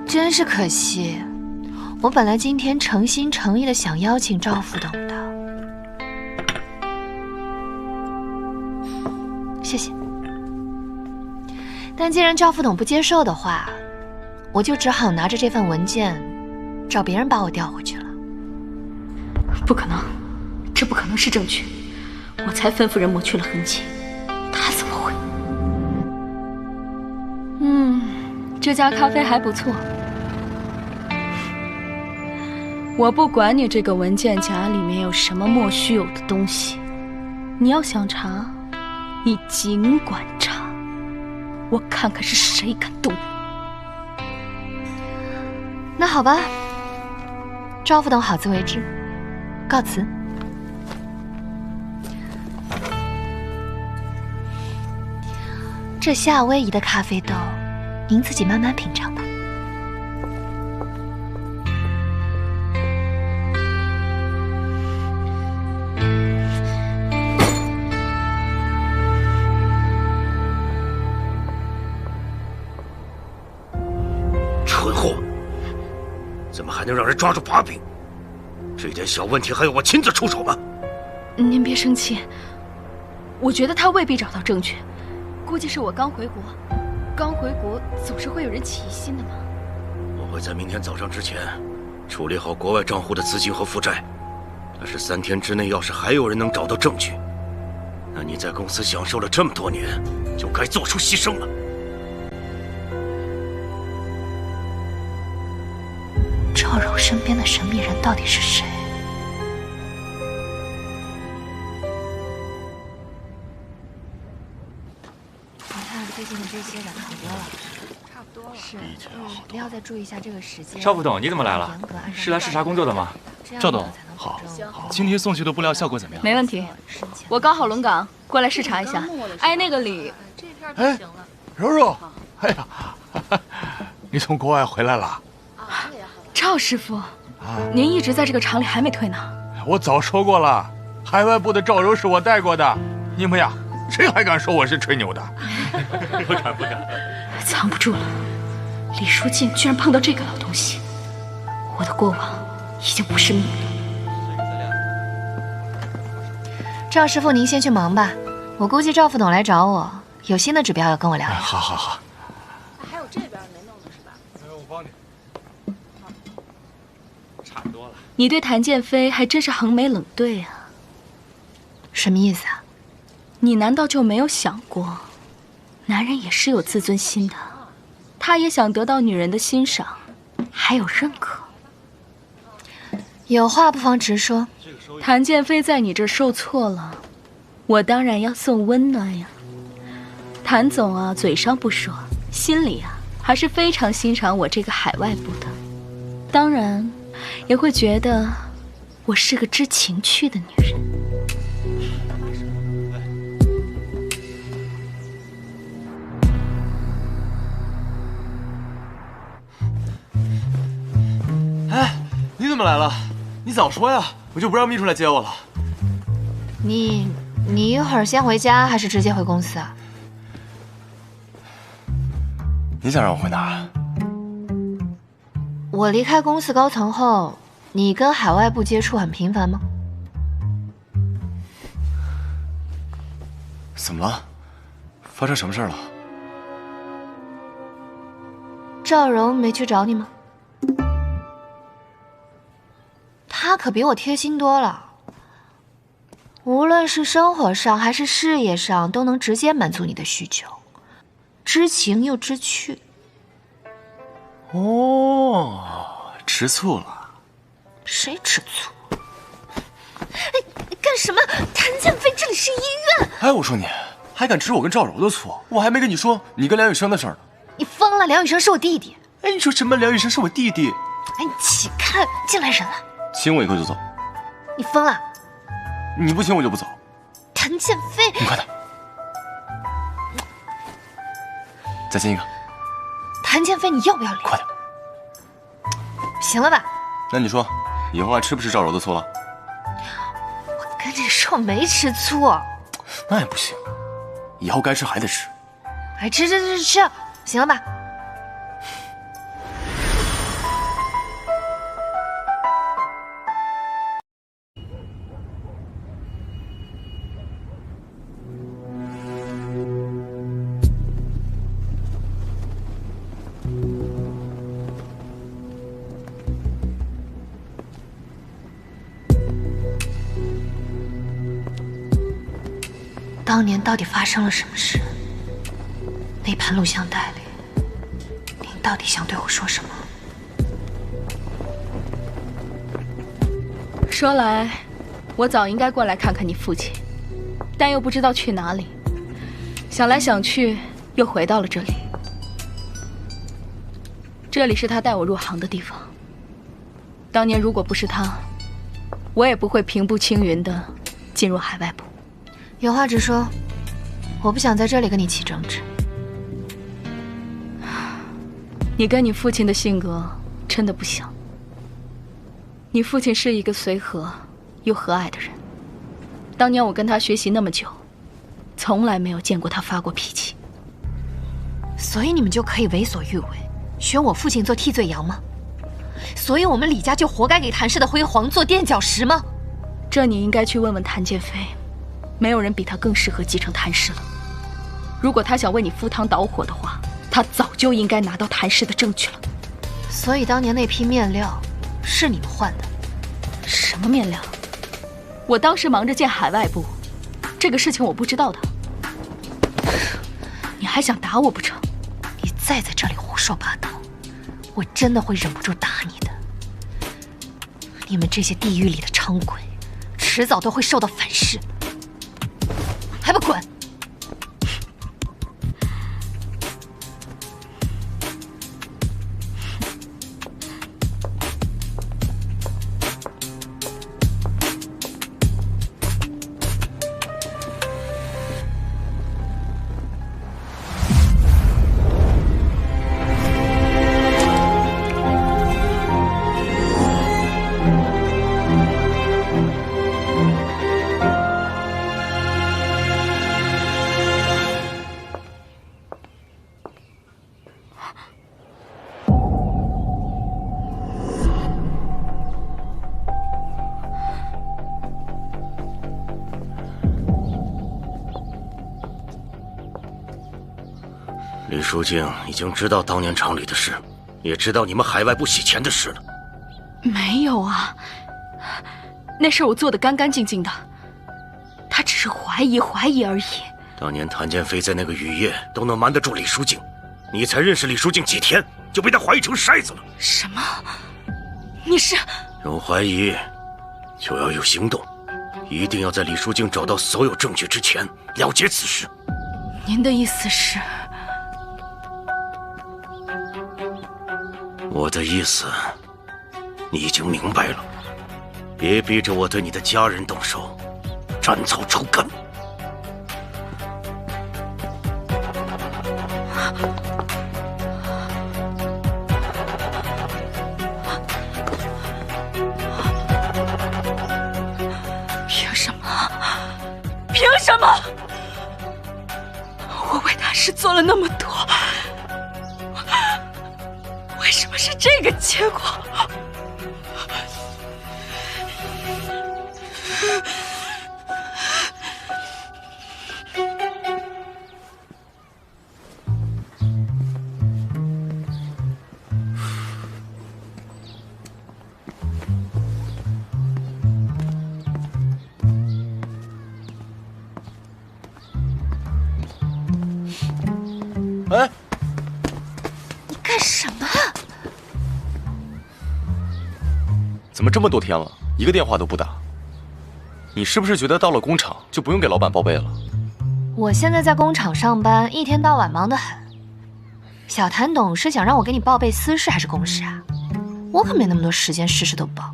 真是可惜，我本来今天诚心诚意的想邀请赵副董的。谢谢。但既然赵副董不接受的话，我就只好拿着这份文件找别人把我调回去了。
不可能，这不可能是证据。我才吩咐人抹去了痕迹，他怎么会？这家咖啡还不错。我不管你这个文件夹里面有什么莫须有的东西，你要想查，你尽管查，我看看是谁敢动我。
那好吧，赵副董好自为之，告辞。这夏威夷的咖啡豆，您自己慢慢品尝吧。
蠢货，怎么还能让人抓住把柄？这点小问题还要我亲自出手吗？
您别生气，我觉得他未必找到证据，估计是我刚回国，刚回国总是会有人起疑心的嘛。
我会在明天早上之前处理好国外账户的资金和负债，但是3天之内要是还有人能找到证据，那你在公司享受了这么多年，就该做出牺牲了。
赵柔身边的神秘人到底是谁？你看最近的这些染好多了，差不多了。是，不要再注意一下这个时间。
赵副董，你怎么来了？是来视察工作的吗？
赵董，好，今天送去的布料效果怎么样？
没问题，我刚好轮岗，过来视察一下。挨那个里。
哎，柔柔，哎呀，你从国外回来了？
赵师傅，您一直在这个厂里还没退呢。
我早说过了，海外部的赵柔是我带过的。你们呀，谁还敢说我是吹牛的？
不敢不敢。
藏不住了，李书静居然碰到这个老东西，我的过往已经不是秘密了。
赵师傅，您先去忙吧，我估计赵副董来找我，有新的指标要跟我聊聊。
好好好。
还有这边没弄的是吧？
我帮你。差不多了。
你对谭建飞还真是横眉冷对啊。
什么意思啊？
你难道就没有想过，男人也是有自尊心的，他也想得到女人的欣赏，还有认可。
有话不妨直说。
谭建飞在你这儿受挫了，我当然要送温暖呀。谭总啊，嘴上不说，心里啊还是非常欣赏我这个海外部的，当然也会觉得我是个知情趣的女人。
哎，你怎么来了？你早说呀，我就不让秘书来接我了。
你一会儿先回家，还是直接回公司啊？
你想让我回哪儿？
我离开公司高层后，你跟海外部接触很频繁吗？
怎么了？发生什么事了？
赵柔没去找你吗？他可比我贴心多了，无论是生活上还是事业上，都能直接满足你的需求，知情又知趣。
哦，吃醋了？
谁吃醋？干什么？谭建飞，这里是医院。
哎，我说你还敢指我跟赵柔的错？我还没跟你说你跟梁羽生的事儿呢。
你疯了？梁羽生是我弟弟。
哎，你说什么？梁羽生是我弟弟？
哎，你起看，进来人了。
亲我一口就走？
你疯了？
你不亲我就不走。
谭建飞，
你快点，再亲一个。
谭建飞，你要不要脸？
快点。
行了吧？
那你说，以后还吃不吃赵柔的醋了？
我跟你说，我没吃醋。
那也不行，以后该吃还得吃。
哎，吃，行了吧？当年到底发生了什么事？那盘录像带里，您到底想对我说什么？
说来，我早应该过来看看你父亲，但又不知道去哪里。想来想去，又回到了这里。这里是他带我入行的地方。当年如果不是他，我也不会平步青云的进入海外部。
有话直说，我不想在这里跟你起争执。
你跟你父亲的性格真的不像。你父亲是一个随和又和蔼的人，当年我跟他学习那么久，从来没有见过他发过脾气。
所以你们就可以为所欲为，选我父亲做替罪羊吗？所以我们李家就活该给谭氏的辉煌做垫脚石吗？
这你应该去问问谭建飞，没有人比他更适合继承谭氏了。如果他想为你赴汤蹈火的话，他早就应该拿到谭氏的证据了。
所以当年那批面料是你们换的？
什么面料？我当时忙着建海外部，这个事情我不知道的。你还想打我不成？
你再在这里胡说八道，我真的会忍不住打你的。你们这些地狱里的伥鬼，迟早都会受到反噬，还不滚！
李书静已经知道当年厂里的事，也知道你们海外部洗钱的事了。
没有啊，那事我做得干干净净的，他只是怀疑而已。
当年谭建飞在那个雨夜都能瞒得住李书静，你才认识李书静几天就被他怀疑成筛子了。
什么？你是？
有怀疑就要有行动，一定要在李书静找到所有证据之前了结此事。
您的意思是？
我的意思，你已经明白了。别逼着我对你的家人动手，斩草除根。
凭什么？凭什么？我为大师做了那么多，为什么是这个结果？
哎，
你干什么？
怎么这么多天了，一个电话都不打？你是不是觉得到了工厂就不用给老板报备了？
我现在在工厂上班，一天到晚忙得很。小谭董是想让我给你报备私事还是公事啊？我可没那么多时间，事事都报。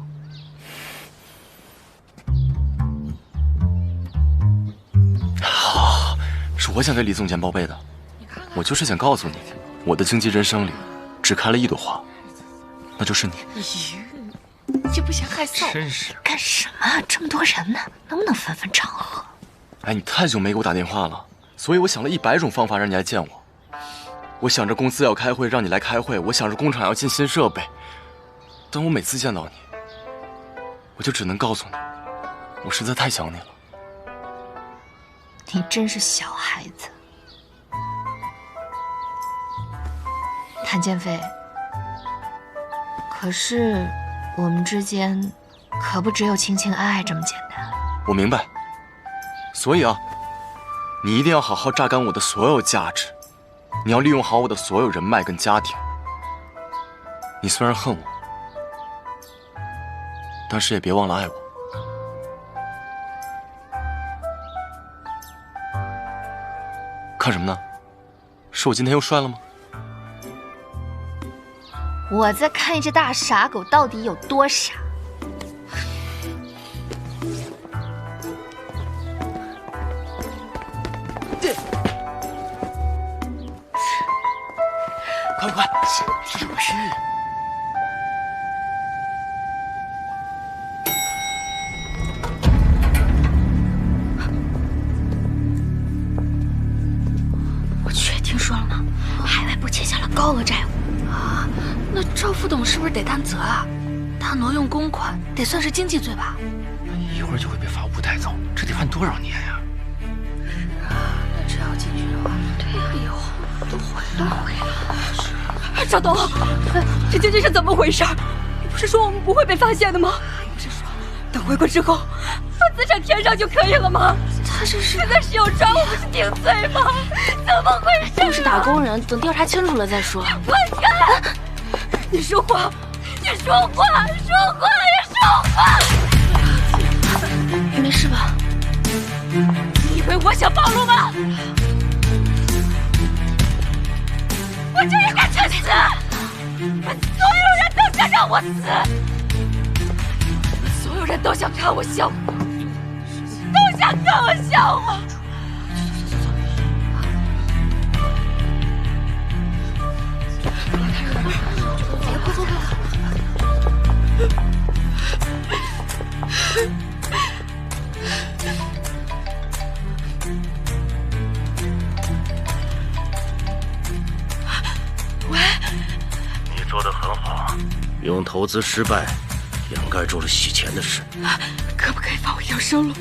是我想给李总监报备的。我就是想告诉你，我的经纪人生里只开了一朵花，那就是你。
你这不嫌害臊？
真是
干什么？这么多人呢，能不能分分场合？
哎，你太久没给我打电话了，所以我想了100种方法让你来见我。我想着公司要开会，让你来开会；我想着工厂要进新设备，但我每次见到你，我就只能告诉你，我实在太想你了。
你真是小孩子。谭建飞，可是我们之间可不只有情情爱爱这么简单。
我明白，所以啊，你一定要好好榨干我的所有价值，你要利用好我的所有人脉跟家庭。你虽然恨我，但是也别忘了爱我。看什么呢？是我今天又帅了吗？
我在看一只大傻狗到底有多傻。
快快，
是不是？
我确定说了吗？海外部欠下了高额债务啊！
那赵副董是不是得担责啊？他挪用公款，得算是经济罪吧？
一会儿就会被法务部带走，这得判多少年呀？
是啊，那这要进去的话，对呀，以后都毁了。
赵董，这究竟是怎么回事？你不是说我们不会被发现的吗？不是说等回国之后把资产填上就可以了吗？
他这是
现在是有账，我不是顶罪吗？怎么回事？
都是打工人，等调查清楚了再说。
滚开！你说话，你说话，说话呀，说话！
没事吧？
你以为我想暴露吗？我就应该去死！你们所有人都想让我死，你们所有人都想看我笑话，都想看我笑话。
喂，你做得很好，用投资失败掩盖住了洗钱的事。
可不可以放我一条生路？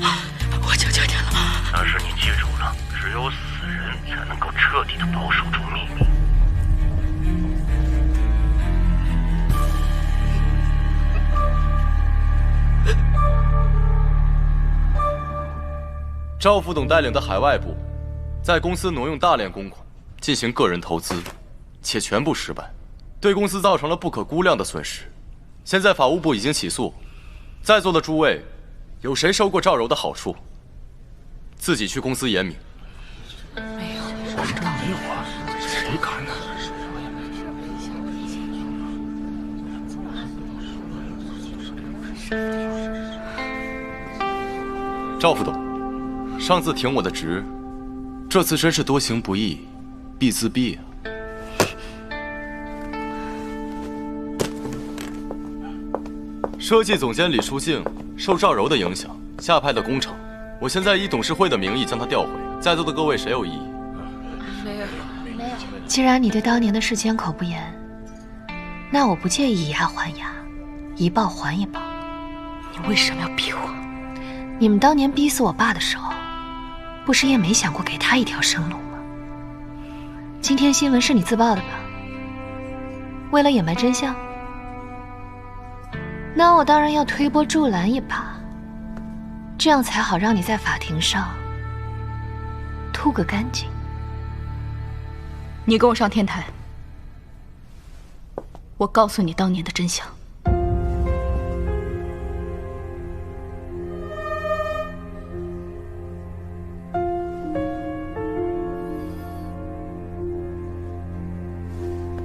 我求求你了。
但是你记住了，只有死人才能够彻底的保守住秘密。
赵副董带领的海外部，在公司挪用大量公款进行个人投资，且全部失败，对公司造成了不可估量的损失。现在法务部已经起诉，在座的诸位，有谁收过赵柔的好处？自己去公司言明。
没有，我这没有啊，谁敢呢？
赵副董，上次挺我的职，这次真是多行不义必自毙啊！设计总监李书静受赵柔的影响下派的工厂，我现在以董事会的名义将他调回。在座的各位谁有异议？
没有。
既然你对当年的事缄口不言，那我不介意以牙还牙，以报还一报。
你为什么要逼我？
你们当年逼死我爸的时候，不是也没想过给他一条生路吗？今天新闻是你自曝的吧？为了掩埋真相，那我当然要推波助澜一把，这样才好让你在法庭上吐个干净。
你跟我上天台，我告诉你当年的真相。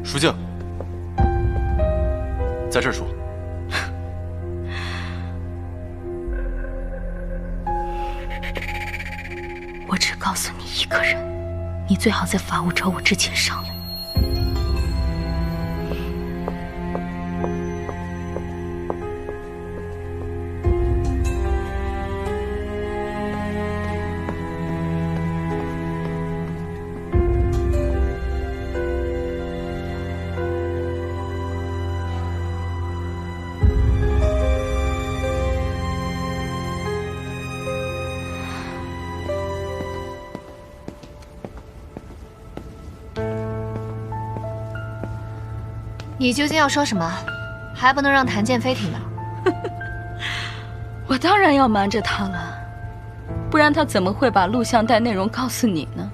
书静，在这儿说。
我只告诉你一个人，你最好在法务找我之前上来。
你究竟要说什么？还不能让谭建飞听到？
我当然要瞒着他了，不然他怎么会把录像带内容告诉你呢？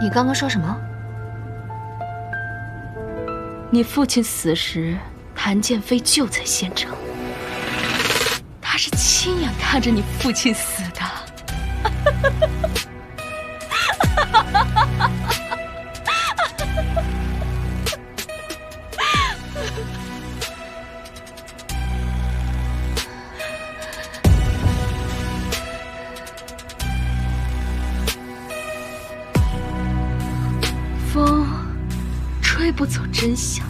你刚刚说什么？
你父亲死时，谭建飞就在现场，他是亲眼看着你父亲死的。风吹不走真相，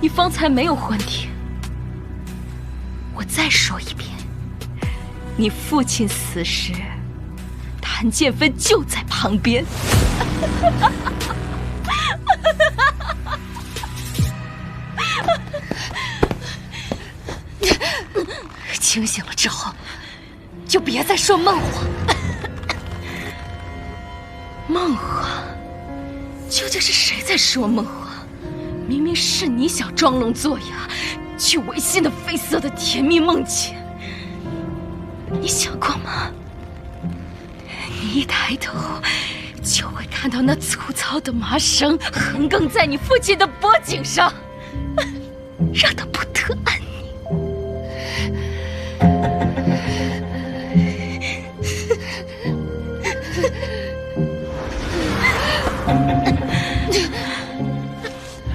你方才没有幻听。我再说一遍，你父亲死时，谭建飞就在旁边。清醒了之后，就别再说梦话。梦话？究竟是谁在说梦话？明明是你想装聋作哑，去违心的绯色的甜蜜梦境。你想过吗？你一抬头，就会看到那粗糙的麻绳横亘在你父亲的脖颈上，让他不得安宁。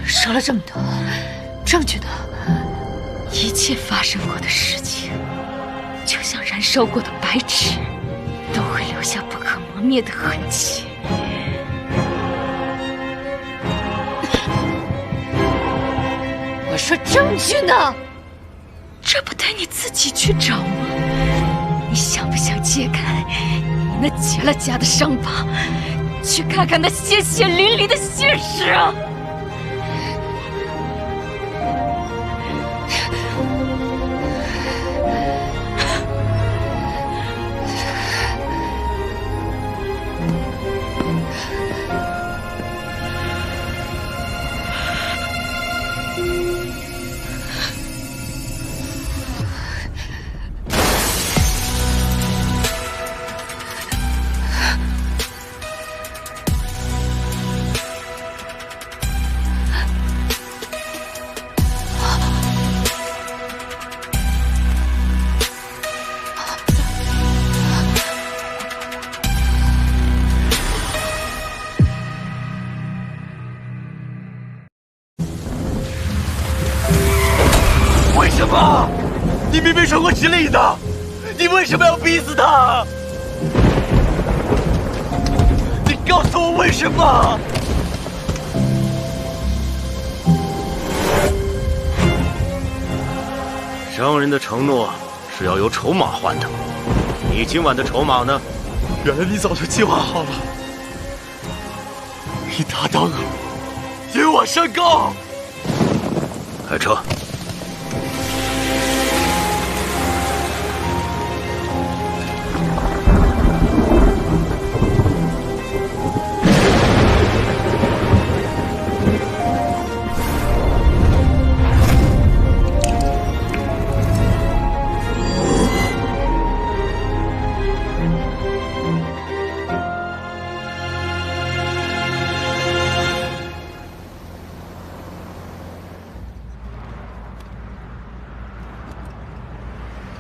说了这么多，证据呢？
一切发生过的事情，就像燃烧过的白纸，都会留下不可磨灭的痕迹。
我说证据呢？
这不得你自己去找吗？你想不想揭开你那结了痂的伤疤，
去看看那鲜血淋漓的现实啊！
为什么？你明明说过直立的，你为什么要逼死他？你告诉我为什么？商人的承诺是要有筹码换的，你今晚的筹码呢？
原来你早就计划好了，以他当饵，引我上钩。
开车。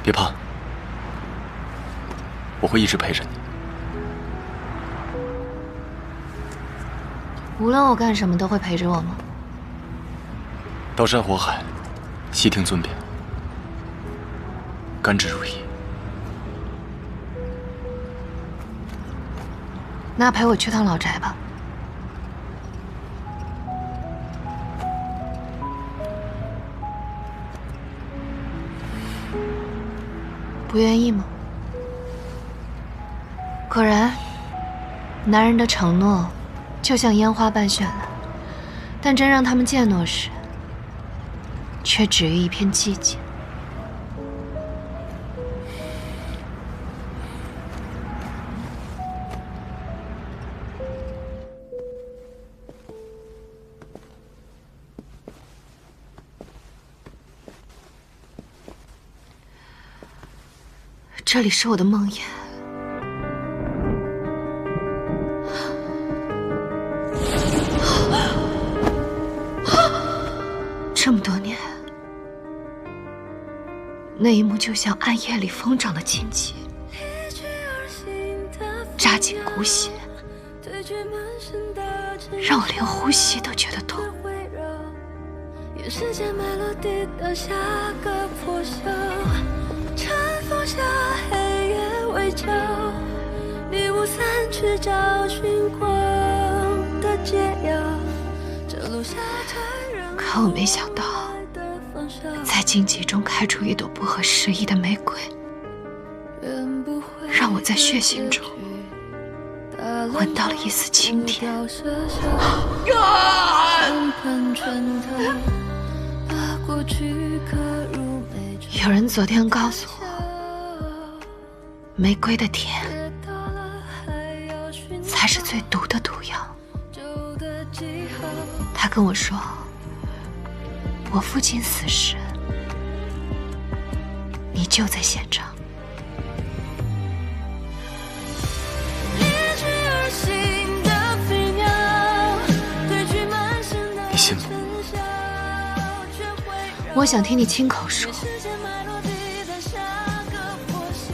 别怕，我会一直陪着你。
无论我干什么，都会陪着我吗？
刀山火海，悉听尊便，甘之如饴。
那陪我去趟老宅吧。不愿意吗？果然，男人的承诺就像烟花般绚烂，但真让他们践诺时，却止于一片寂静。这里是我的梦魇，这么多年，那一幕就像暗夜里疯长的荆棘，扎进骨血，让我连呼吸都觉得痛。
愿世间麦落地的下个破晓，晨风下黑夜围剿，迷雾散去找寻光的解药，这路下才人。
可我没想到，在荆棘中开出一朵不合时宜的玫瑰，让我在血腥中闻到了一丝清甜。有人昨天告诉我，玫瑰的甜才是最毒的毒药。他跟我说，我父亲死时，你就在现场。
你信吗？
我想听你亲口说，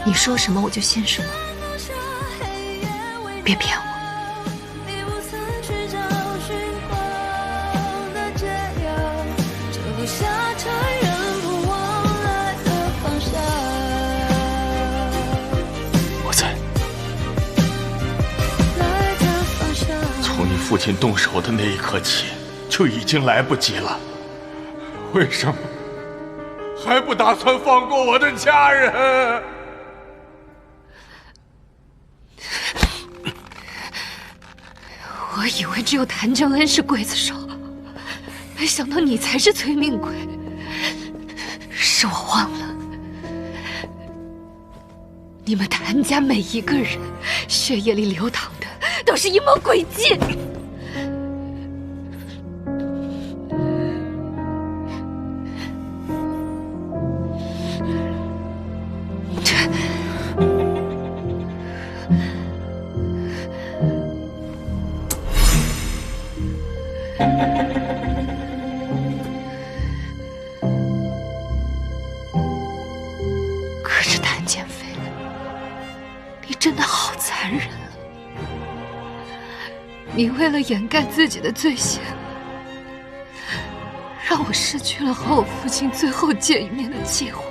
你说什么我就信什么，别骗我。
我在。
从你父亲动手的那一刻起，就已经来不及了。为什么还不打算放过我的家人？
我以为只有谭正恩是刽子手，没想到你才是催命鬼。是我忘了，你们谭家每一个人血液里流淌的都是阴谋诡计。可是谭建飞，你真的好残忍啊！你为了掩盖自己的罪行，让我失去了和我父亲最后见一面的机会。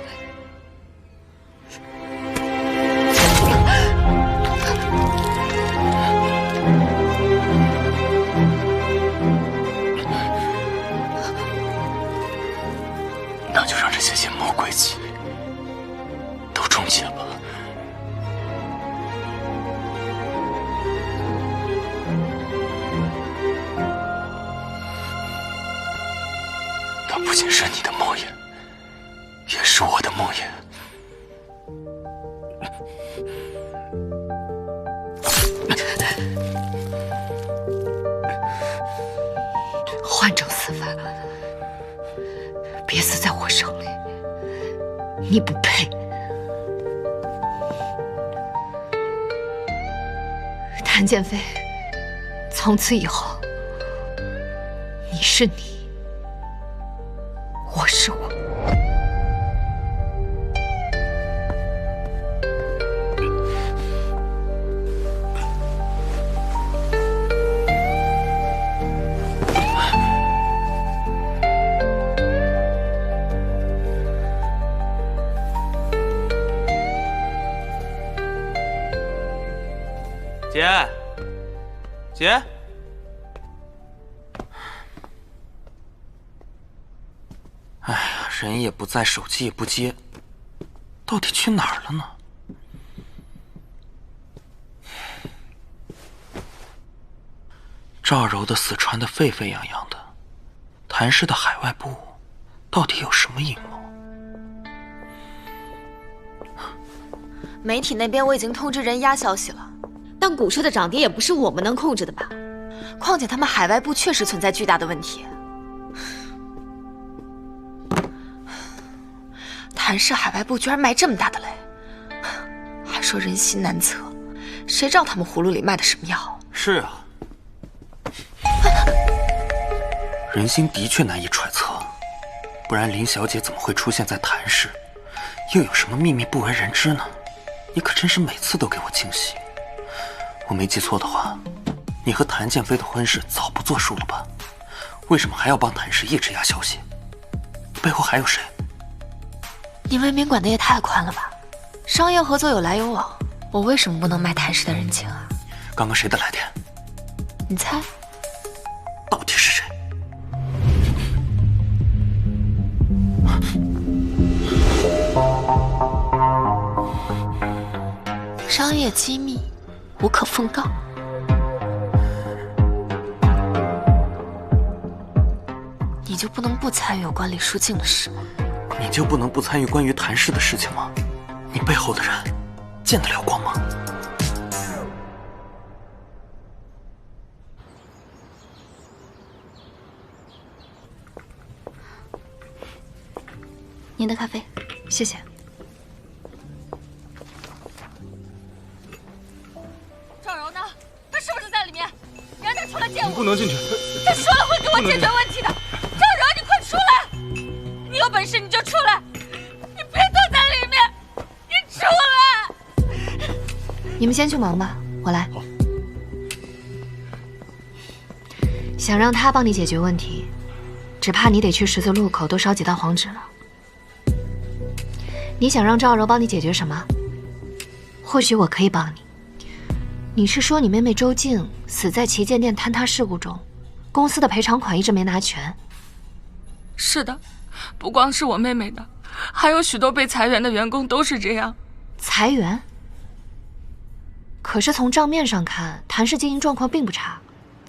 那就让这些阴谋诡计都终结吧。那不仅是你的梦魇，也是我的梦魇。
换种死法，别死在我手里，你不配。谭建飞，从此以后，你是你，我是我。
姐，姐，哎呀，人也不在，手机也不接，到底去哪儿了呢？赵柔的死传得沸沸扬扬的，谭氏的海外部到底有什么阴谋？
媒体那边我已经通知人压消息了。但股市的涨跌也不是我们能控制的吧？况且他们海外部确实存在巨大的问题。谭氏海外部居然卖这么大的雷，还说人心难测，谁知道他们葫芦里卖的什么药？
是啊，人心的确难以揣测，不然林小姐怎么会出现在谭氏？又有什么秘密不为人知呢？你可真是每次都给我惊喜。我没记错的话，你和谭建飞的婚事早不作数了吧？为什么还要帮谭氏一直压消息？背后还有谁？
你未免管得也太宽了吧？商业合作有来有往，我为什么不能卖谭氏的人情啊？
刚刚谁的来电？
你猜？
到底是谁？
商业机密，无可奉告。你就不能不参与有关李书静的事吗？
你就不能不参与关于谭氏的事情吗？你背后的人见得了光吗？
您的咖啡，
谢谢。
赵柔呢？他是不是在里面？你让他出来见我！
你不能进去。
他说了会给我解决问题的。赵柔，你快出来！你有本事你就出来，你别躲在里面！你出来！
你们先去忙吧，我来。想让他帮你解决问题，只怕你得去十字路口多烧几道黄纸了。你想让赵柔帮你解决什么？或许我可以帮你。你是说你妹妹周静死在旗舰店坍塌事故中，公司的赔偿款一直没拿全？
是的，不光是我妹妹的，还有许多被裁员的员工都是这样。
裁员？可是从账面上看，谭氏经营状况并不差，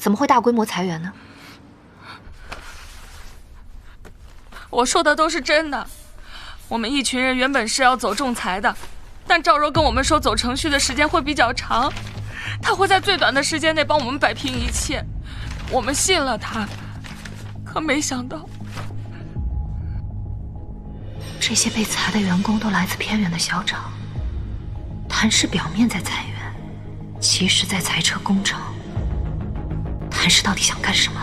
怎么会大规模裁员呢？
我说的都是真的。我们一群人原本是要走仲裁的，但赵柔跟我们说走程序的时间会比较长，他会在最短的时间内帮我们摆平一切。我们信了他，可没想到，
这些被裁的员工都来自偏远的小厂。谭氏表面在裁员，其实在裁撤工程。谭氏到底想干什么？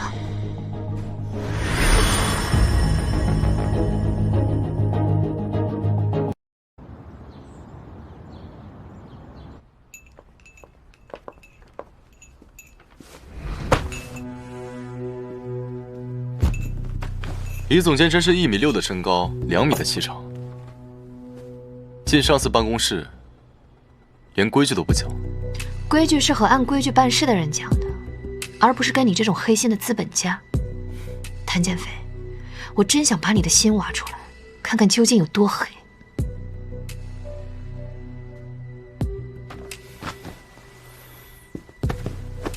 李总监真是1.6米的身高，2米的气场。进上司办公室，连规矩都不讲。
规矩是和按规矩办事的人讲的，而不是跟你这种黑心的资本家。谭建飞，我真想把你的心挖出来，看看究竟有多黑。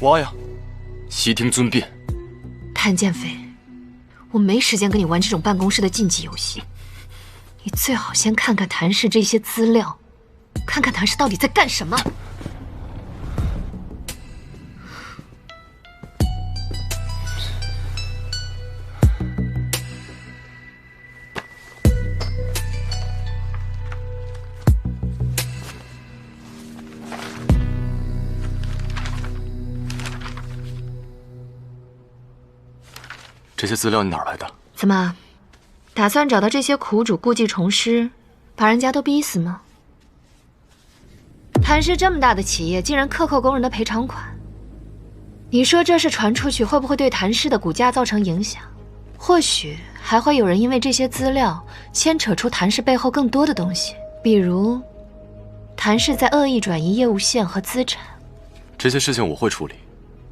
挖呀！悉听尊便。
谭建飞，我没时间跟你玩这种办公室的竞技游戏。你最好先看看谭氏这些资料，看看谭氏到底在干什么。
这些资料你哪儿来的？
怎么，打算找到这些苦主故技重施，把人家都逼死吗？谭氏这么大的企业，竟然克扣工人的赔偿款，你说这事传出去，会不会对谭氏的股价造成影响？或许还会有人因为这些资料牵扯出谭氏背后更多的东西，比如谭氏在恶意转移业务线和资产。
这些事情我会处理，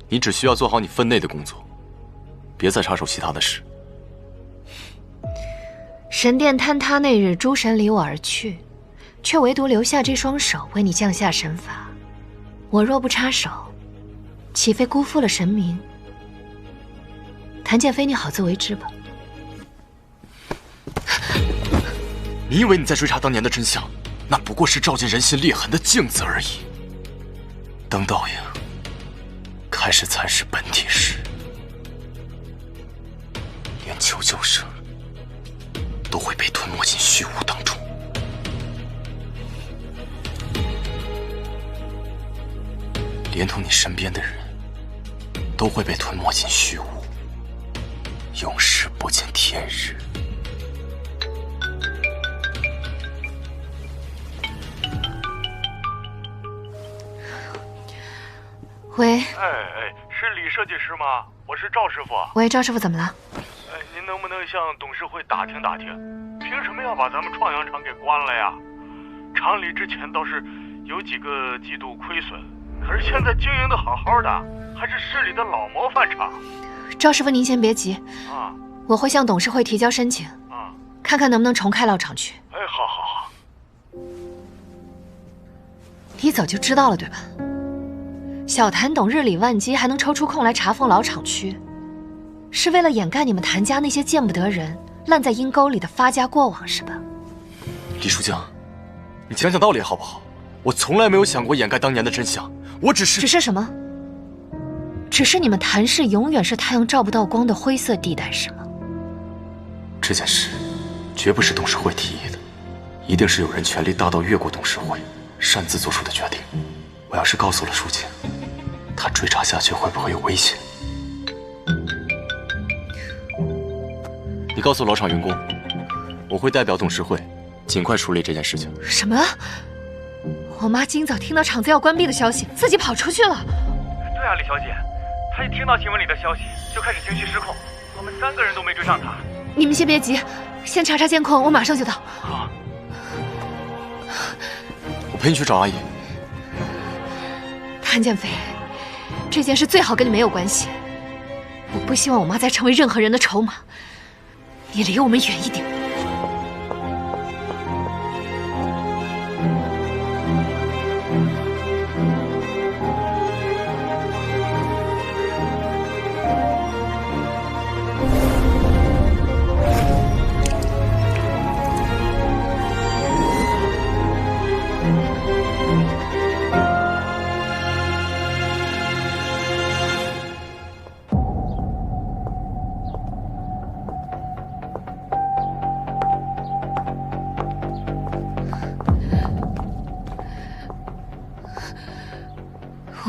你只需要做好你分内的工作，别再插手其他的事。
神殿坍塌那日，诸神离我而去，却唯独留下这双手为你降下神罚。我若不插手，岂非辜负了神明？谭建飞，你好自为之吧。
你以为你在追查当年的真相？那不过是照进人心裂痕的镜子而已。等倒影开始蚕食本体时，连求救声都会被吞没进虚无当中。连同你身边的人都会被吞没进虚无，永世不见天日。
喂。
是李设计师吗？我是赵师傅。
喂，赵师傅，怎么了？
您能不能向董事会打听打听，凭什么要把咱们创阳厂给关了呀？厂里之前倒是有几个季度亏损，可是现在经营的好好的，还是市里的老模范厂。
赵师傅，您先别急
啊，
我会向董事会提交申请，看看能不能重开老厂区。
好好好。
你早就知道了对吧？小谭董日理万机，还能抽出空来查封老厂区，是为了掩盖你们谭家那些见不得人、烂在阴沟里的发家过往是吧？
李书江，你讲讲道理好不好？我从来没有想过掩盖当年的真相，我只是
什么？只是你们谭氏永远是太阳照不到光的灰色地带是吗？
这件事绝不是董事会提议的，一定是有人权力大到越过董事会，擅自做出的决定。我要是告诉了书记，他追查下去会不会有危险？你告诉老厂员工，我会代表董事会尽快处理这件事情。
什么？我妈今早听到厂子要关闭的消息，自己跑出去了。
对啊，李小姐，她一听到新闻里的消息就开始情绪失控，我们3个人都没追上她。
你们先别急，先查查监控，我马上就到。
好。
我陪你去找阿姨。
谭建飞，这件事最好跟你没有关系。我不希望我妈再成为任何人的筹码。你离我们远一点。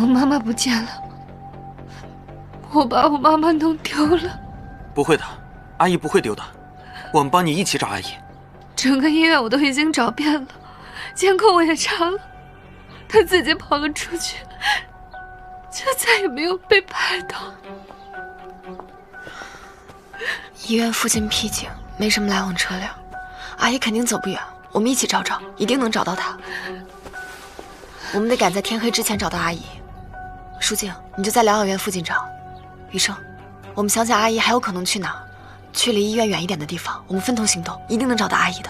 我妈妈不见了，我把我妈妈弄丢了。
不会的，阿姨不会丢的，我们帮你一起找阿姨。
整个医院我都已经找遍了，监控我也查了，她自己跑了出去，就再也没有被拍到。
医院附近僻静，没什么来往车辆，阿姨肯定走不远，我们一起找找，一定能找到她。我们得赶在天黑之前找到阿姨。舒静，你就在疗养院附近找。余生，我们想想阿姨还有可能去哪，去离医院远一点的地方，我们分头行动，一定能找到阿姨的。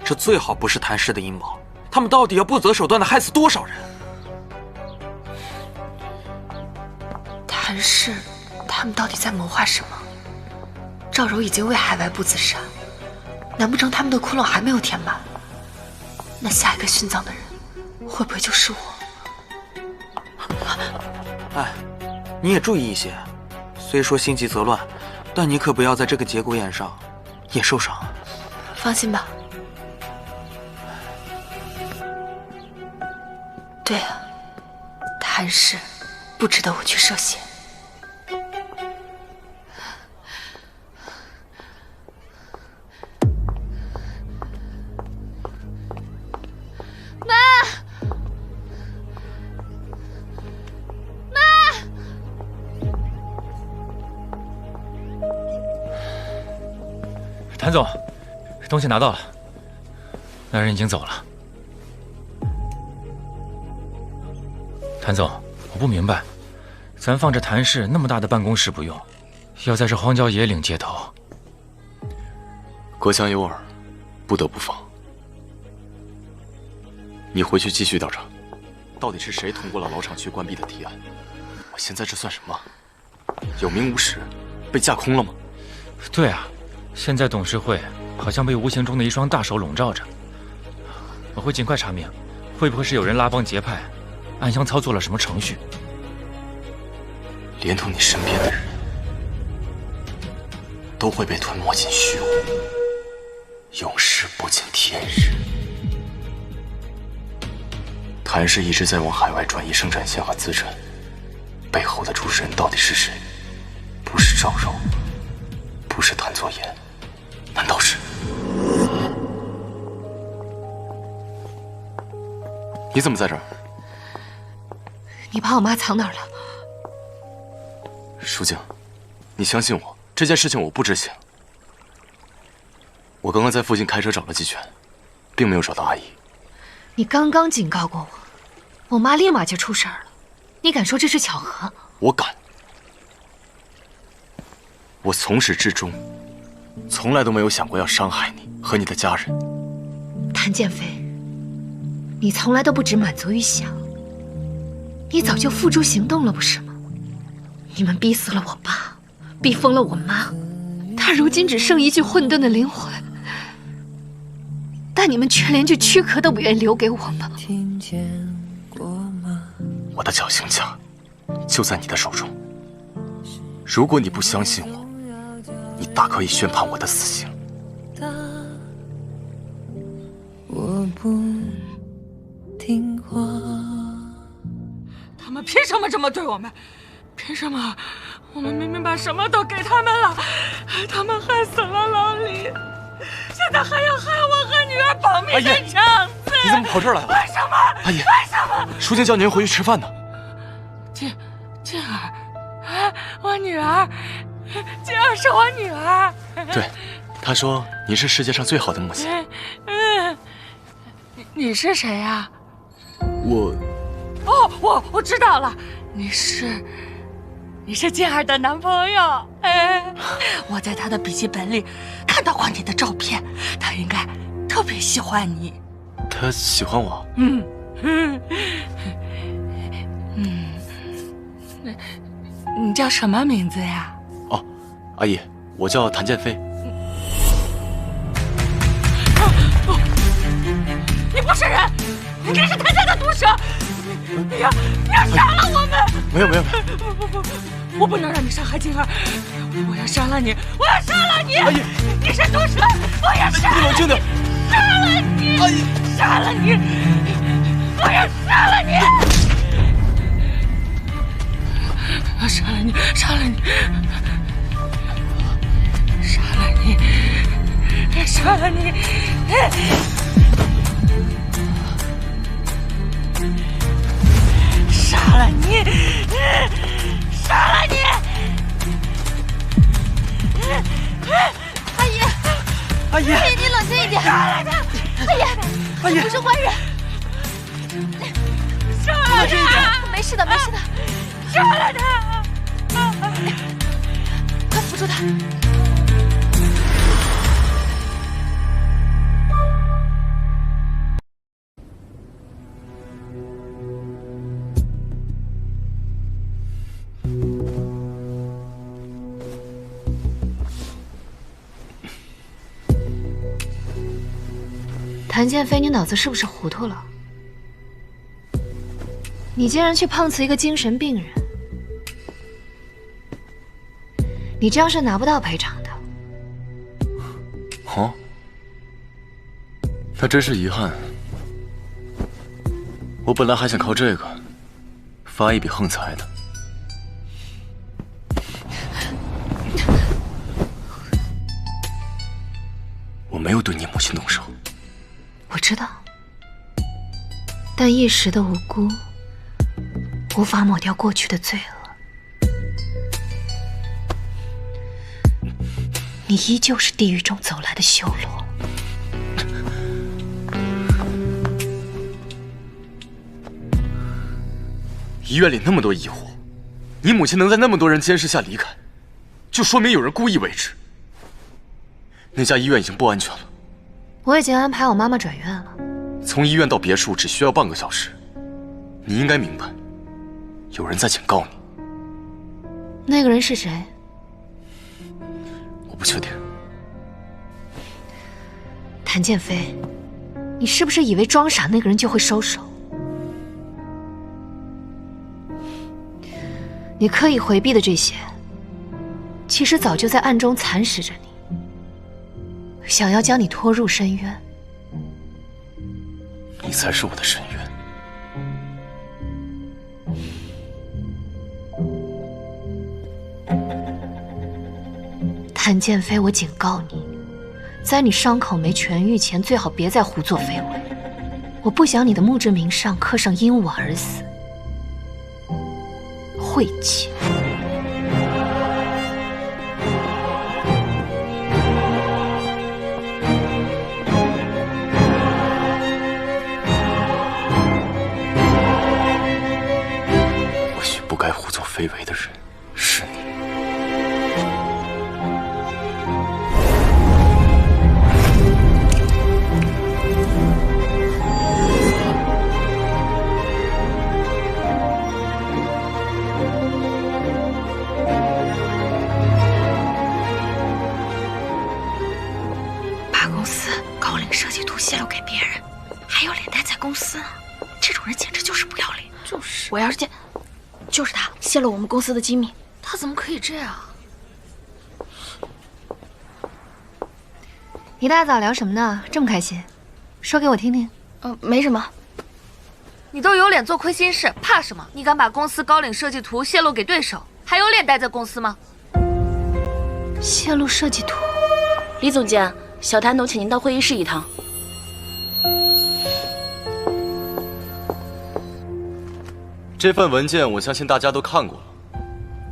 这最好不是谭氏的阴谋，他们到底要不择手段的害死多少人？
谭氏，他们到底在谋划什么？赵柔已经为海外部自杀，难不成他们的窟窿还没有填满？那下一个殉葬的人，会不会就是我？
哎，你也注意一些。虽说心急则乱，但你可不要在这个节骨眼上也受伤。
放心吧。对啊，谭氏不值得我去涉险。
谭总，东西拿到了，那人已经走了。谭总，我不明白，咱放着谭氏那么大的办公室不用，要在这荒郊野岭接头。
国相有耳，不得不放。你回去继续调查，到底是谁通过了老厂区关闭的提案？我现在这算什么？有名无实，被架空了吗？
对啊。现在董事会好像被无形中的一双大手笼罩着，我会尽快查明，会不会是有人拉帮结派，暗箱操作了什么程序？
连同你身边的人，都会被吞没进虚无，永世不见天日。谭氏一直在往海外转移生产线和资产，背后的主使人到底是谁？不是赵柔，不是谭作言。难道是？你怎么在这儿？
你把我妈藏哪儿了？
舒静，你相信我，这件事情我不知情。我刚刚在附近开车找了几圈，并没有找到阿姨。
你刚刚警告过我，我妈立马就出事儿了，你敢说这是巧合？
我敢。我从始至终从来都没有想过要伤害你和你的家人。
谭建飞，你从来都不只满足于想，你早就付诸行动了，不是吗？你们逼死了我爸，逼疯了我妈，她如今只剩一具混沌的灵魂，但你们却连句躯壳都不愿意留给我吗？
我的绞刑架就在你的手中，如果你不相信我，你大可以宣判我的死刑。
我不听话。
他们凭什么这么对我们？凭什么？我们明明把什么都给他们了，他们害死了老李，现在还要害我和女儿保密的肠子。
你怎么跑这儿来了？
为什么？
阿姨，
为什么？
舒静叫您回去吃饭呢。
静儿，我女儿。静儿是我女儿。
对，她说你是世界上最好的母亲。
你是谁呀？
我
我知道了，你是静儿的男朋友。我在他的笔记本里看到过你的照片，他应该特别喜欢你。
他喜欢我？
你叫什么名字呀？
哦，阿姨，我叫谭建飞。
你不是人，你是谭家的毒蛇，你要杀了我们！
没有，
不，我不能让你伤害静儿，我要杀了你，我要杀了你！
阿姨，
你是毒蛇，我也是！
你冷静点。
杀了你！杀了你！我要杀了你！杀了你！杀了你！杀了你！杀了你！杀了你！杀了你！
阿姨，
阿姨，
阿姨，你冷静一点。
杀了他！
阿姨，
阿姨，
不是坏人。
杀了他！
没事的，没事的。
杀了他！
快扶住他！谭建飞，你脑子是不是糊涂了？你竟然去碰瓷一个精神病人，你这样是拿不到赔偿的。
哦，那真是遗憾。我本来还想靠这个发一笔横财的。我没有对你母亲动手。
我知道，但一时的无辜无法抹掉过去的罪恶。你依旧是地狱中走来的修罗。
医院里那么多疑惑，你母亲能在那么多人监视下离开，就说明有人故意为之。那家医院已经不安全了。
我已经安排我妈妈转院了。
从医院到别墅只需要半个小时，你应该明白，有人在警告你。
那个人是谁？
我不确定。
谭建飞，你是不是以为装傻那个人就会收手？你刻意回避的这些，其实早就在暗中蚕食着你。想要将你拖入深渊，
你才是我的深
渊。谭建飞，我警告你，在你伤口没痊愈前，最好别再胡作非为。我不想你的墓志铭上刻上因我而死，晦气。
不该胡作非为的人是你。
把公司高领设计图泄露给别人，还有脸待在公司，这种人简直就是不要脸。
就是，
我要是见。就是他泄露我们公司的机密，
他怎么可以这样？
一大早聊什么呢？这么开心，说给我听听。
没什么。
你都有脸做亏心事，怕什么？你敢把公司高领设计图泄露给对手，还有脸待在公司吗？
泄露设计图？
李总监，小谭董请您到会议室一趟。
这份文件我相信大家都看过了。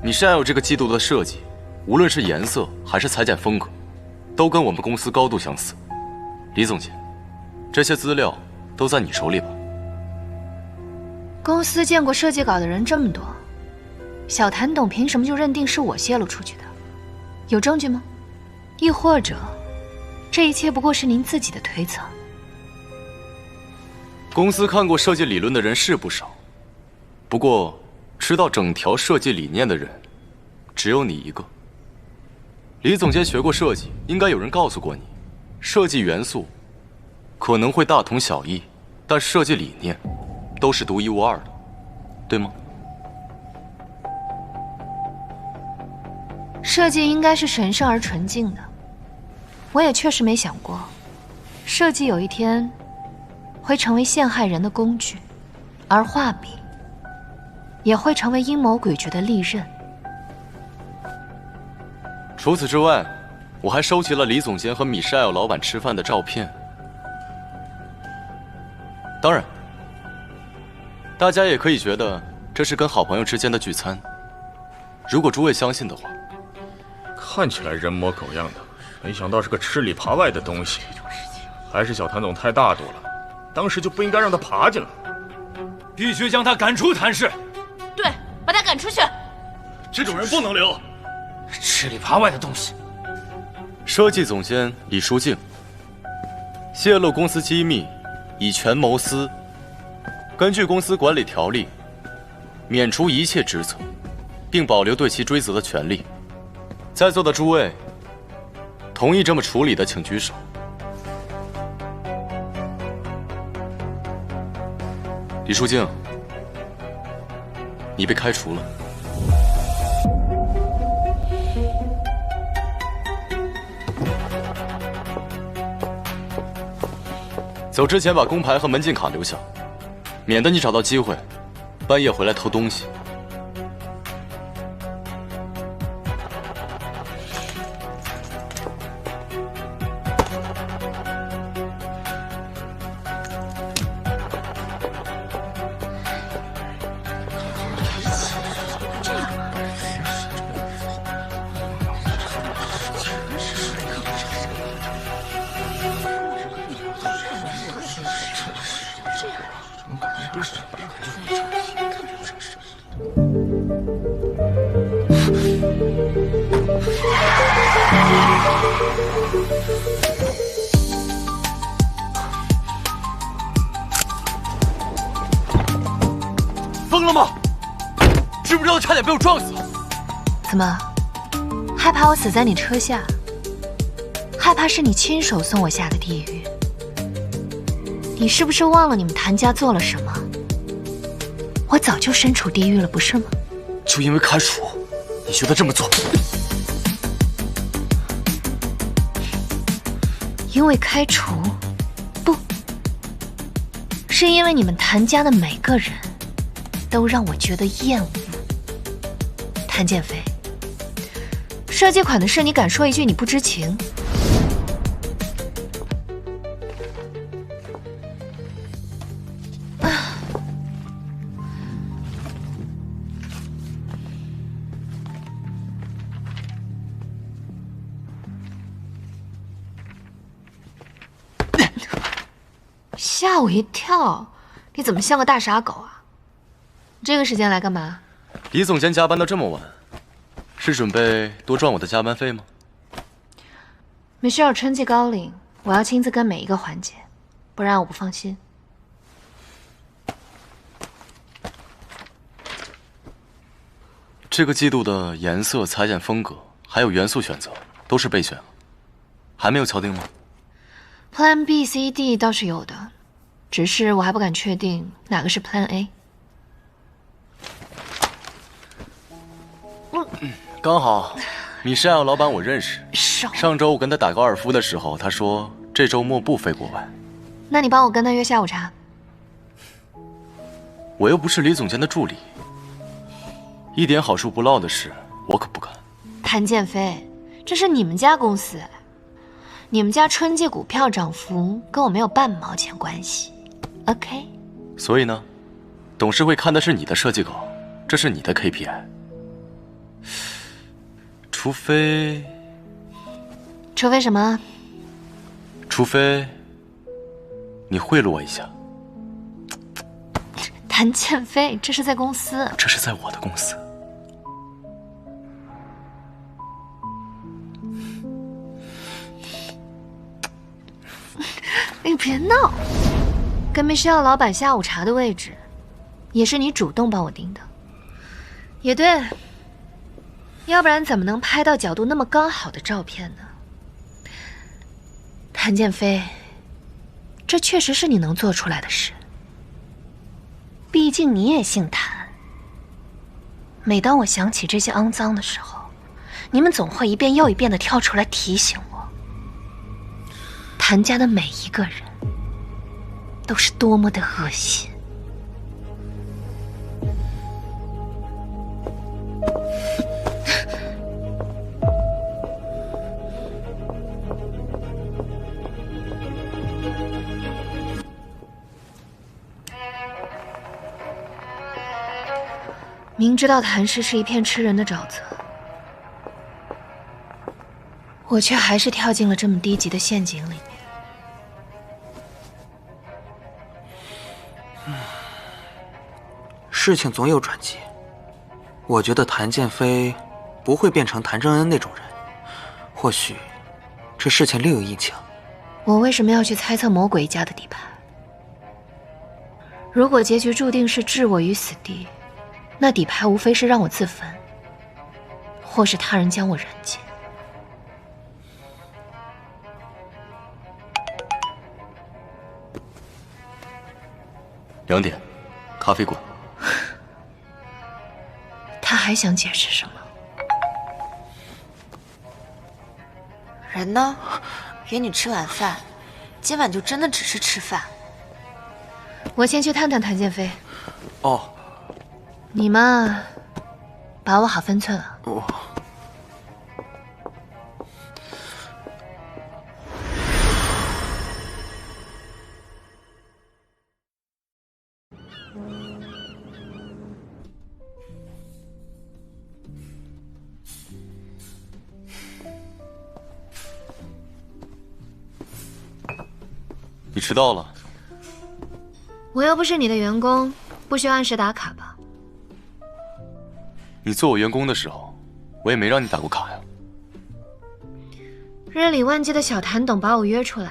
你擅有这个季度的设计，无论是颜色还是裁剪风格，都跟我们公司高度相似。李总监，这些资料都在你手里吧？
公司见过设计稿的人这么多，小谭董凭什么就认定是我泄露出去的？有证据吗？亦或者，这一切不过是您自己的推测？
公司看过设计理论的人是不少。不过，知道整条设计理念的人，只有你一个。李总监学过设计，应该有人告诉过你，设计元素可能会大同小异，但设计理念都是独一无二的，对吗？
设计应该是神圣而纯净的，我也确实没想过设计有一天会成为陷害人的工具，而画笔也会成为阴谋诡谲的利刃。
除此之外，我还收集了李总监和米舍尔老板吃饭的照片。当然，大家也可以觉得这是跟好朋友之间的聚餐。如果诸位相信的话，
看起来人模狗样的，没想到是个吃里扒外的东西。还是小谭总太大度了，当时就不应该让他爬进来，
必须将他赶出谭氏。
对，把他赶出去。
这种人不能留。
吃里扒外的东西。
设计总监李书静泄露公司机密，以权谋私。根据公司管理条例，免除一切职责，并保留对其追责的权利。在座的诸位，同意这么处理的，请举手。李书静，你被开除了。走之前把工牌和门禁卡留下，免得你找到机会，半夜回来偷东西。疯了吗？知不知道差点被我撞死？
怎么，害怕我死在你车下？害怕是你亲手送我下的地狱？你是不是忘了你们谭家做了什么？我早就身处地狱了，不是吗？
就因为开除，你觉得这么做？
因为开除？不，是因为你们谭家的每个人都让我觉得厌恶。谭建飞，设计款的事你敢说一句你不知情？吓我一跳！你怎么像个大傻狗啊？这个时间来干嘛？
李总监加班到这么晚，是准备多赚我的加班费吗？
米歇尔春季高领，我要亲自跟每一个环节，不然我不放心。
这个季度的颜色、裁剪风格还有元素选择都是备选了，还没有敲定吗？
Plan B、C、D 倒是有的，只是我还不敢确定哪个是 Plan A。
刚好，米舍尔老板我认识。上周我跟他打高尔夫的时候，他说这周末不飞国外。
那你帮我跟他约下午茶。
我又不是李总监的助理，一点好处不落的事我可不干。
谭建飞，这是你们家公司，你们家春季股票涨幅跟我没有半毛钱关系 ，OK？
所以呢，董事会看的是你的设计稿，这是你的 KPI。除非
什么？
除非你贿赂我一下。
谭建飞，这是在公司，
这是在我的公司。
你别闹！跟梅西奥老板下午茶的位置，也是你主动帮我定的。也对，要不然怎么能拍到角度那么刚好的照片呢？谭建飞，这确实是你能做出来的事。毕竟你也姓谭。每当我想起这些肮脏的时候，你们总会一遍又一遍地跳出来提醒我。谭家的每一个人都是多么的恶心。明知道谭氏是一片吃人的沼泽，我却还是跳进了这么低级的陷阱里面。
事情总有转机，我觉得谭建飞不会变成谭正恩那种人，或许这事情另有蹊跷。
我为什么要去猜测魔鬼一家的底牌？如果结局注定是置我于死地，那底牌无非是让我自焚，或是他人将我人间。
2点，咖啡馆。
他还想解释什么？
人呢？约你吃晚饭，今晚就真的只是吃饭。
我先去探探谭建飞。
哦。
你嘛，把握好分寸啊。
你迟到了。
我又不是你的员工，不需要按时打卡吧？
你做我员工的时候，我也没让你打过卡呀。
日理万机的小谭董把我约出来，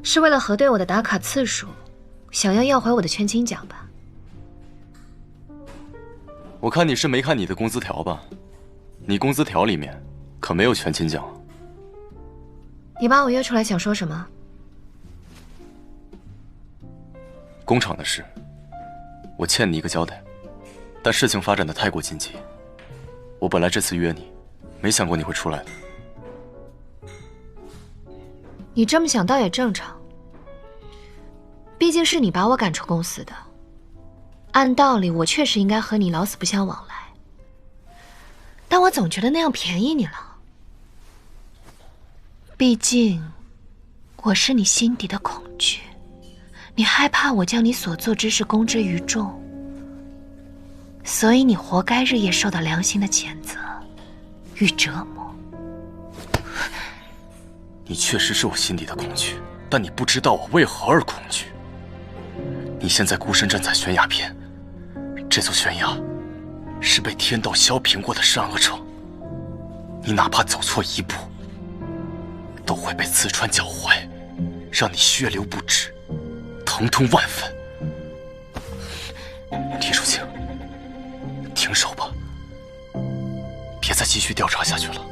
是为了核对我的打卡次数，想要回我的全勤奖吧？
我看你是没看你的工资条吧？你工资条里面可没有全勤奖。
你把我约出来想说什么？
工厂的事，我欠你一个交代，但事情发展的太过紧急，我本来这次约你，没想过你会出来的。
你这么想倒也正常，毕竟是你把我赶出公司的，按道理我确实应该和你老死不相往来，但我总觉得那样便宜你了。毕竟我是你心底的恐惧，你害怕我将你所做之事公之于众，所以你活该日夜受到良心的谴责与折磨。
你确实是我心底的恐惧，但你不知道我为何而恐惧。你现在孤身站在悬崖边，这座悬崖是被天道削平过的善恶城，你哪怕走错一步，都会被刺穿脚踝，让你血流不止，疼痛万分。李淑清，停手吧，别再继续调查下去了。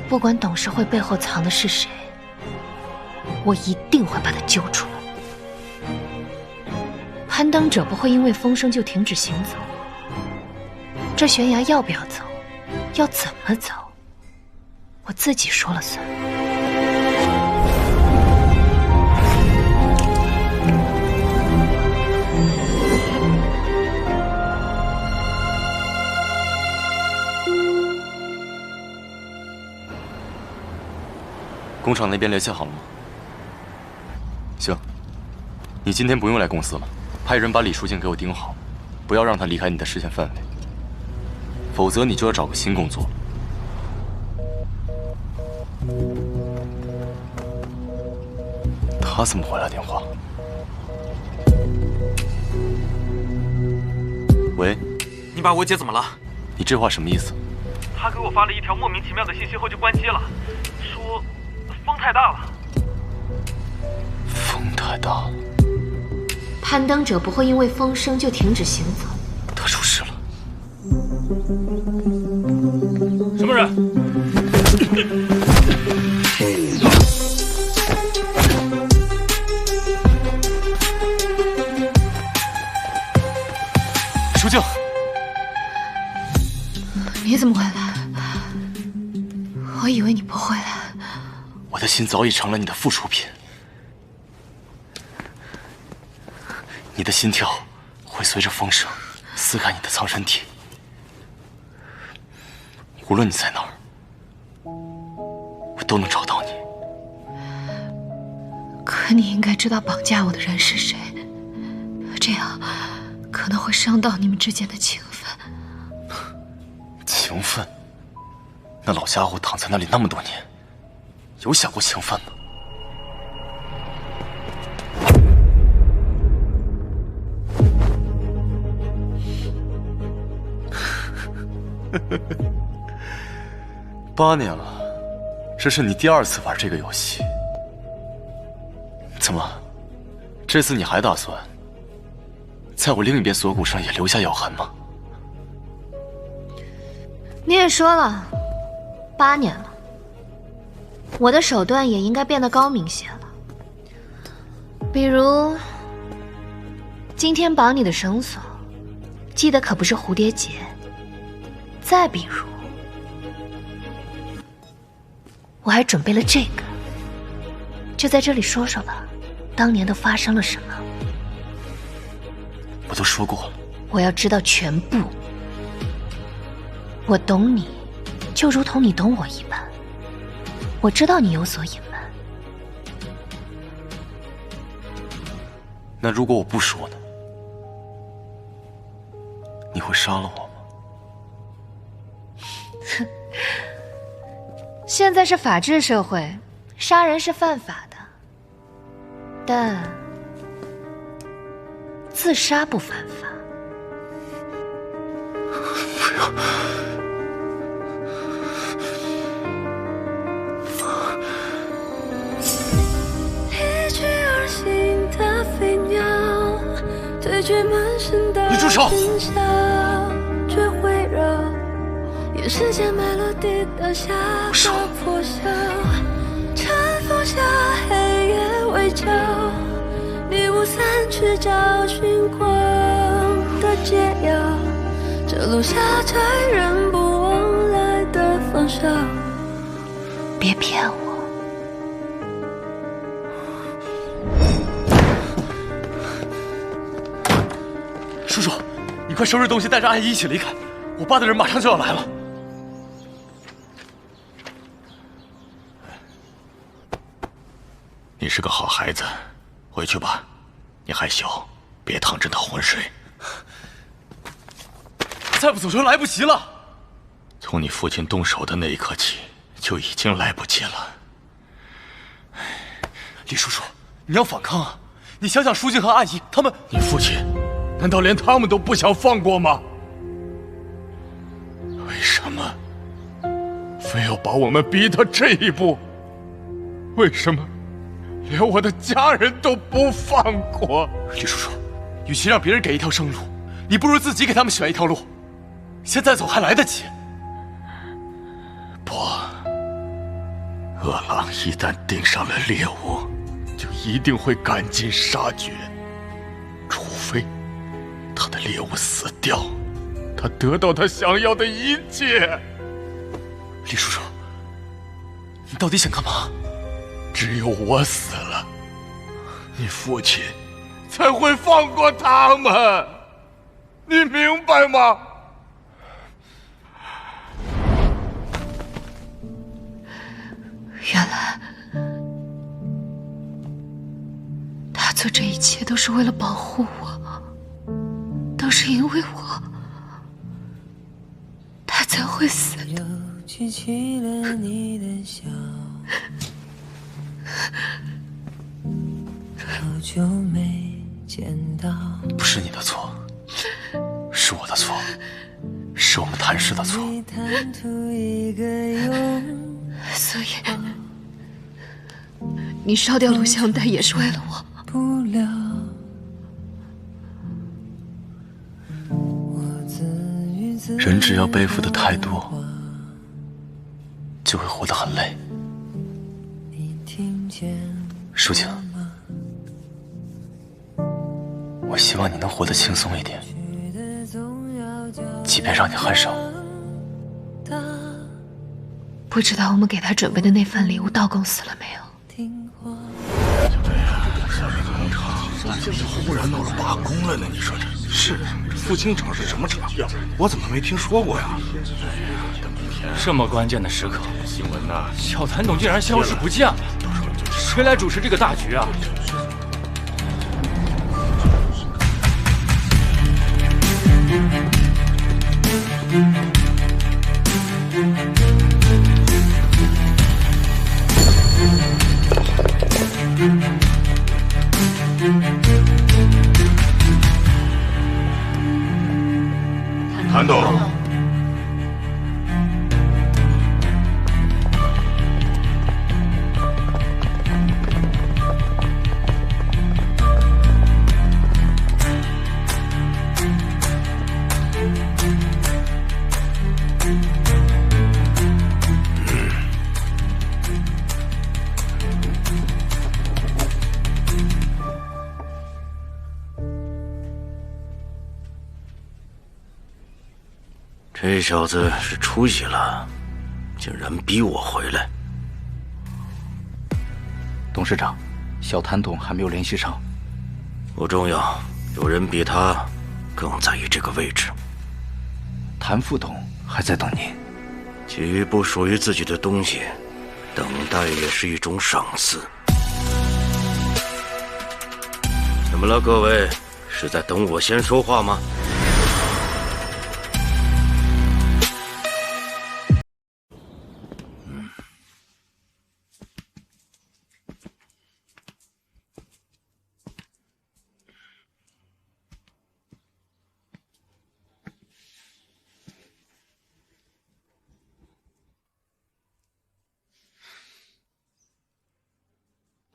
不管董事会背后藏的是谁，我一定会把他揪出来。攀登者不会因为风声就停止行走，这悬崖要不要走，要怎么走，我自己说了算。
工厂那边联系好了吗？行，你今天不用来公司了，派人把李淑静给我盯好，不要让她离开你的视线范围，否则你就要找个新工作了。他怎么回来电话？喂，
你把我姐怎么了？
你这话什么意思？
他给我发了一条莫名其妙的信息后就关机了，说风太大了。
风太大了。
攀登者不会因为风声就停止行走。
他出事了。
什么人？
淑静，
你怎么回来？我以为你不会来。
我我的心早已成了你的附属品。你的心跳会随着风声撕开你的藏身体，无论你在哪儿，我都能找到你。
可你应该知道绑架我的人是谁，这样可能会伤到你们之间的情分。
情分？那老家伙躺在那里那么多年，有想过情分吗？8年了，这是你第2次玩这个游戏。怎么，这次你还打算在我另一边锁骨上也留下咬痕吗？
你也说了，8年了，我的手段也应该变得高明些了。比如，今天绑你的绳索，系的可不是蝴蝶结。再比如，我还准备了这个，就在这里说说吧，当年都发生了什么？
我都说过了，
我要知道全部。我懂你，就如同你懂我一般。我知道你有所隐瞒。
那如果我不说呢？你会杀了我吗？
现在是法治社会，杀人是犯法的，但自杀不犯法。
不要！
一去而行的飞鸟，对决满身的
你住手！
却会绕。愿世间没落地的下的破晓，晨风下黑夜围剿，迷雾散去找寻光的解药，这路下载人不往来的方向。
别骗我！
叔叔，你快收拾东西，带着阿姨一起离开，我爸的人马上就要来了。
你是个好孩子，回去吧。你还小，别趟这趟浑水。
再不走就来不及了。
从你父亲动手的那一刻起，就已经来不及了。
李叔叔，你要反抗啊！你想想书静和阿姨他们……
你父亲，难道连他们都不想放过吗？为什么非要把我们逼到这一步？为什么连我的家人都不放过？
李叔叔，与其让别人给一条生路，你不如自己给他们选一条路。现在走还来得及。
不，饿狼一旦盯上了猎物，就一定会赶尽杀绝，除非他的猎物死掉，他得到他想要的一切。
李叔叔，你到底想干嘛？
只有我死了，你父亲才会放过他们，你明白吗？
原来他做这一切都是为了保护我，都是因为我，他才会死的。
举起了你的笑，好久没见到。
不是你的错，是我的错，是我们谭氏的错。
所以，你烧掉录像带也是为了我。
人只要背负的太多，就会活得很累。舒晴，我希望你能活得轻松一点，即便让你很少。
不不知道我们给他准备的那份礼物到公司了没有？
忽然闹了罢工了呢？你说这是复兴厂是什么厂？我怎么没听说过呀？
这么关键的时刻，
新闻呐，
小谭董竟然消失不见了，谁来主持这个大局啊？
谭董，
这小子是出息了，竟然逼我回来。
董事长，小谭董还没有联系上。
不重要，有人比他更在意这个位置。
谭副董还在等您。
给予不属于自己的东西，等待也是一种赏赐。怎么了，各位？是在等我先说话吗？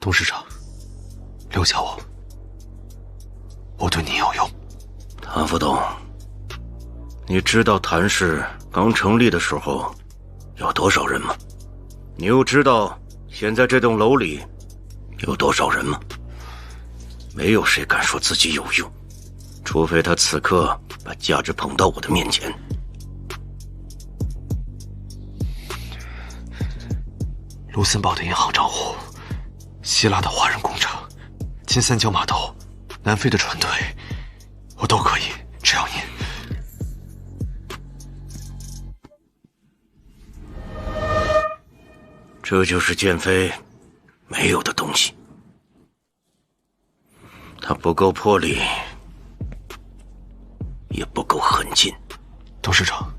董事长，留下我，我对你有用。
谭副董，你知道谭氏刚成立的时候有多少人吗？你又知道现在这栋楼里有多少人吗？没有谁敢说自己有用，除非他此刻把价值捧到我的面前。
卢森堡的银行账户，希腊的华人工厂，金三角码头，南非的船队，我都可以，只要您。
这就是剑飞没有的东西，他不够魄力，也不够狠劲。
董事长，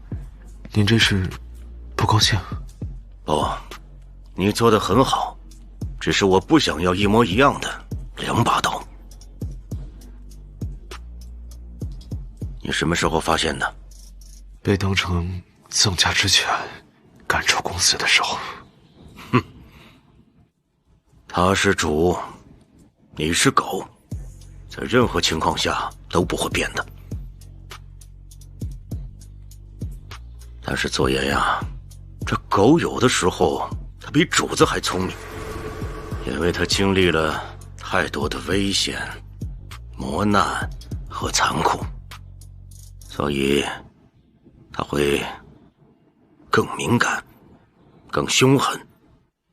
您这是不高兴？
不，你做得很好，只是我不想要一模一样的2把刀。你什么时候发现的？
被当成赠价之权赶出公司的时候。
哼，他是主，你是狗，在任何情况下都不会变的。但是左岩呀，这狗有的时候它比主子还聪明，因为它经历了太多的危险、磨难和残酷，所以它会更敏感、更凶狠、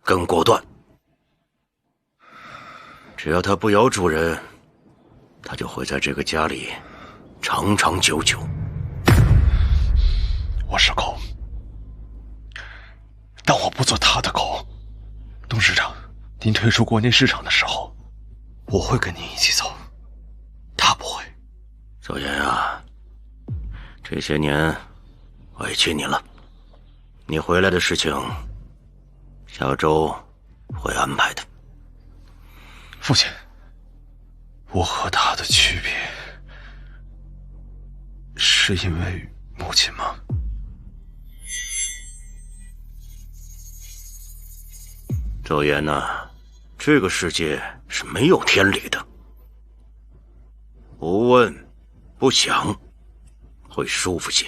更果断。只要它不咬主人，它就会在这个家里长长久久。
我是狗，但我不做他的狗。董事长，您退出国内市场的时候，我会跟您一起走，他不会。
左岩啊，这些年委屈你了，你回来的事情下周会安排的。
父亲，我和他的区别是因为母亲吗？
周岩呐，这个世界是没有天理的，不问不想会舒服些。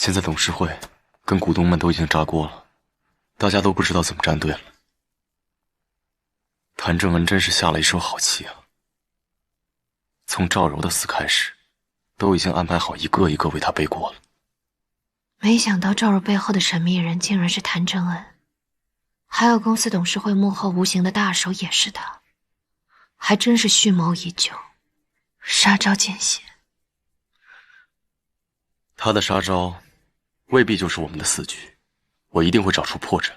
现在董事会跟股东们都已经炸锅了，大家都不知道怎么站队了。谭正恩真是下了一手好棋啊！从赵柔的死开始，都已经安排好一个一个为他背锅了。
没想到赵柔背后的神秘人竟然是谭正恩，还有公司董事会幕后无形的大手也是他，还真是蓄谋已久，杀招见血。
他的杀招未必就是我们的死局，我一定会找出破绽，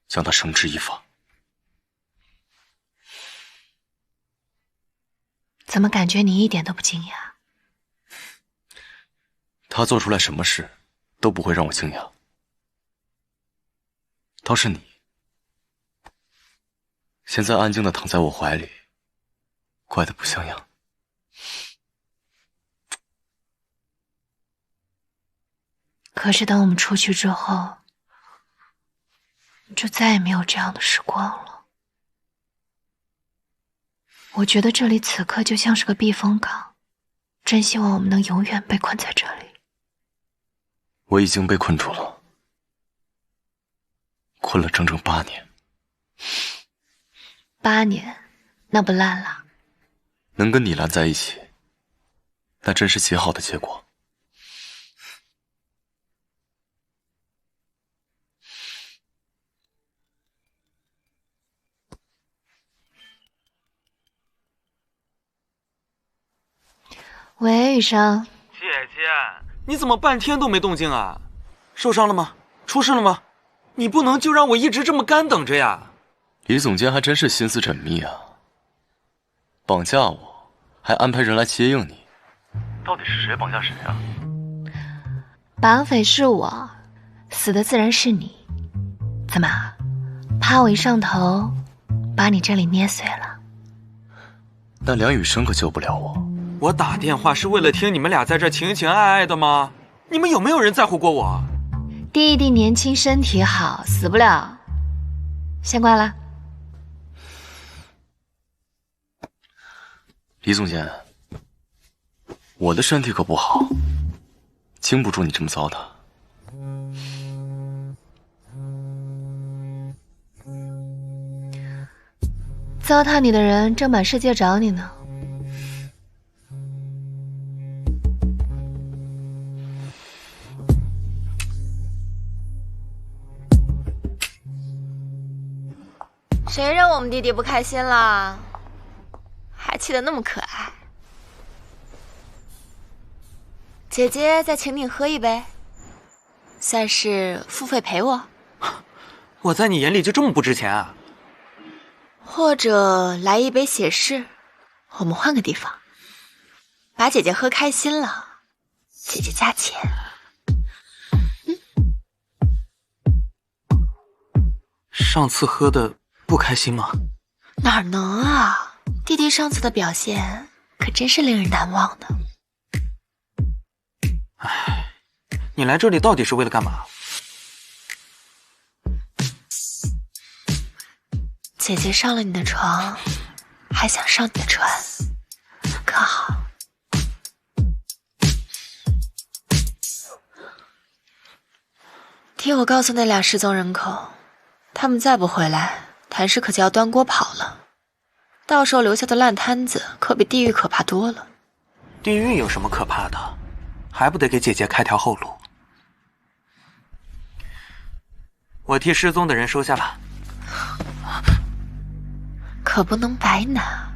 将他绳之以法。
怎么感觉你一点都不惊讶？
他做出来什么事都不会让我惊讶，倒是你，现在安静地躺在我怀里，怪得不像样。
可是等我们出去之后，就再也没有这样的时光了。我觉得这里此刻就像是个避风港，真希望我们能永远被困在这里。
我已经被困住了，困了整整8年。
8年，那不烂了？
能跟你烂在一起，那真是极好的结果。
喂，雨生。
姐姐，你怎么半天都没动静啊？受伤了吗？出事了吗？你不能就让我一直这么干等着呀！
李总监还真是心思缜密啊，绑架我，还安排人来接应你。
到底是谁绑架谁啊？
绑匪是我，死的自然是你。怎么，怕我一上头，把你这里捏碎了？
那梁雨生可救不了我。
我打电话是为了听你们俩在这情情爱爱的吗？你们有没有人在乎过我？
弟弟年轻身体好，死不了。先挂了。
李总监，我的身体可不好，经不住你这么糟蹋。
糟蹋你的人正满世界找你呢。
谁让我们弟弟不开心了？还气得那么可爱。姐姐再请你喝一杯，算是付费陪我。
我在你眼里就这么不值钱啊？
或者来一杯写诗，我们换个地方，把姐姐喝开心了，姐姐加钱。
上次喝的不开心吗？
哪能啊！弟弟上次的表现可真是令人难忘的。
唉，你来这里到底是为了干嘛？
姐姐上了你的床，还想上你的船，可好？听我告诉那俩失踪人口，他们再不回来，谭氏可就要端锅跑了。到时候留下的烂摊子可比地狱可怕多了。
地狱有什么可怕的？还不得给姐姐开条后路？我替失踪的人收下了。
可不能白拿。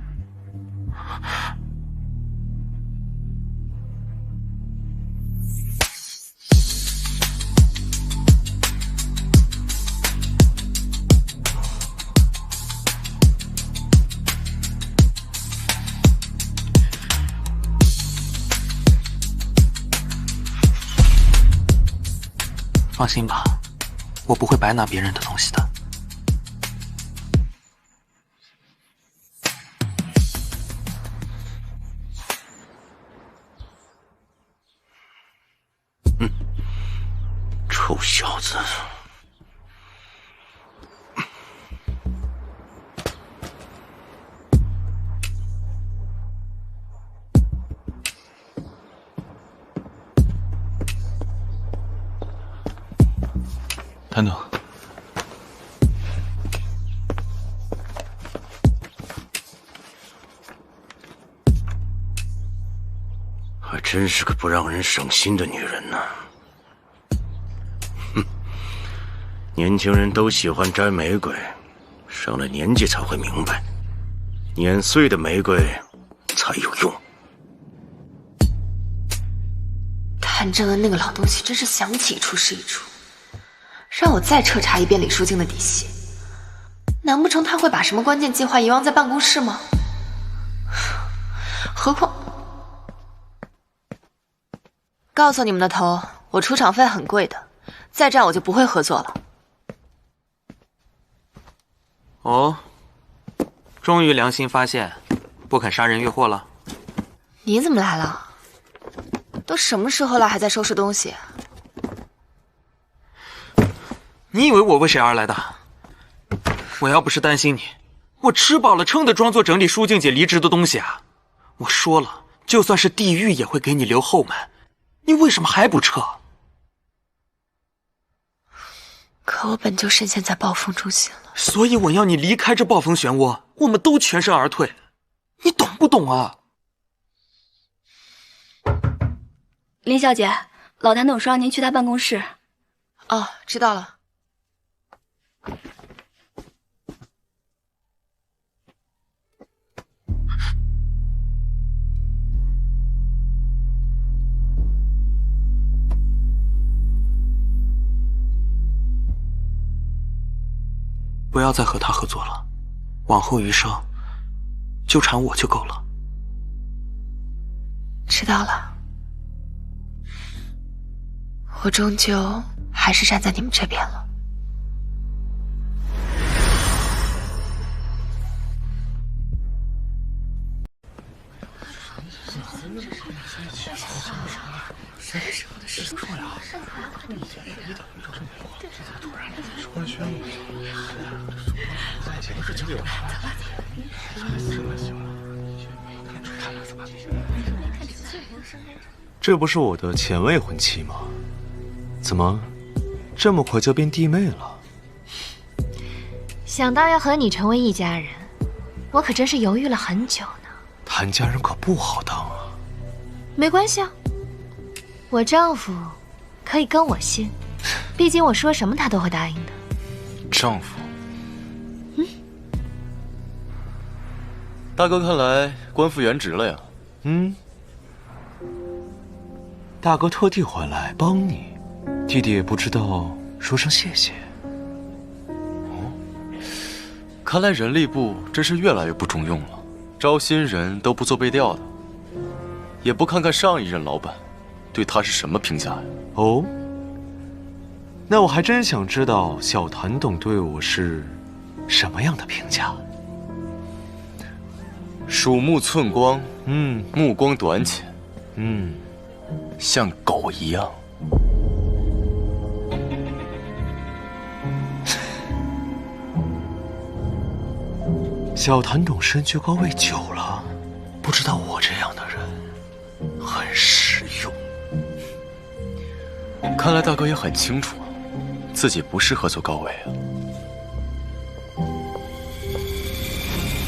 放心吧，我不会白拿别人的东西的。
臭小子！
谭总，
还真是个不让人省心的女人呢。哼，年轻人都喜欢摘玫瑰，上了年纪才会明白，碾碎的玫瑰才有用。
谭正恩那个老东西真是想起一出是一出，让我再彻查一遍李书静的底细。难不成他会把什么关键计划遗忘在办公室吗？何况，告诉你们的头，我出场费很贵的，再这样我就不会合作了。
哦，终于良心发现，不肯杀人越货了。
你怎么来了？都什么时候了，还在收拾东西？
你以为我为谁而来的？我要不是担心你，我吃饱了撑的装作整理舒静姐离职的东西啊！我说了，就算是地狱也会给你留后门，你为什么还不撤？
可我本就深陷在暴风中心了，
所以我要你离开这暴风漩涡，我们都全身而退，你懂不懂啊？
林小姐，老谭董说让您去他办公室。
哦，知道了。
不要再和他合作了，往后余生纠缠我就够了。
知道了。我终究还是站在你们这边了。
这不是我的前未婚妻吗？怎么这么快就变弟妹了？
想到要和你成为一家人，我可真是犹豫了很久呢。
谭家人可不好当啊。
没关系啊，我丈夫可以跟我姓，毕竟我说什么他都会答应的。
丈夫？大哥看来官复原职了呀。
大哥特地回来帮你，弟弟也不知道说声谢谢。
看来人力部真是越来越不中用了，招新人都不做背调的，也不看看上一任老板对他是什么评价呀？
哦，那我还真想知道小谭董对我是什么样的评价。
鼠目寸光，目光短浅，像狗一样。
小谭董身居高位久了，不知道我这样的人很实用。
看来大哥也很清楚，自己不适合做高位啊。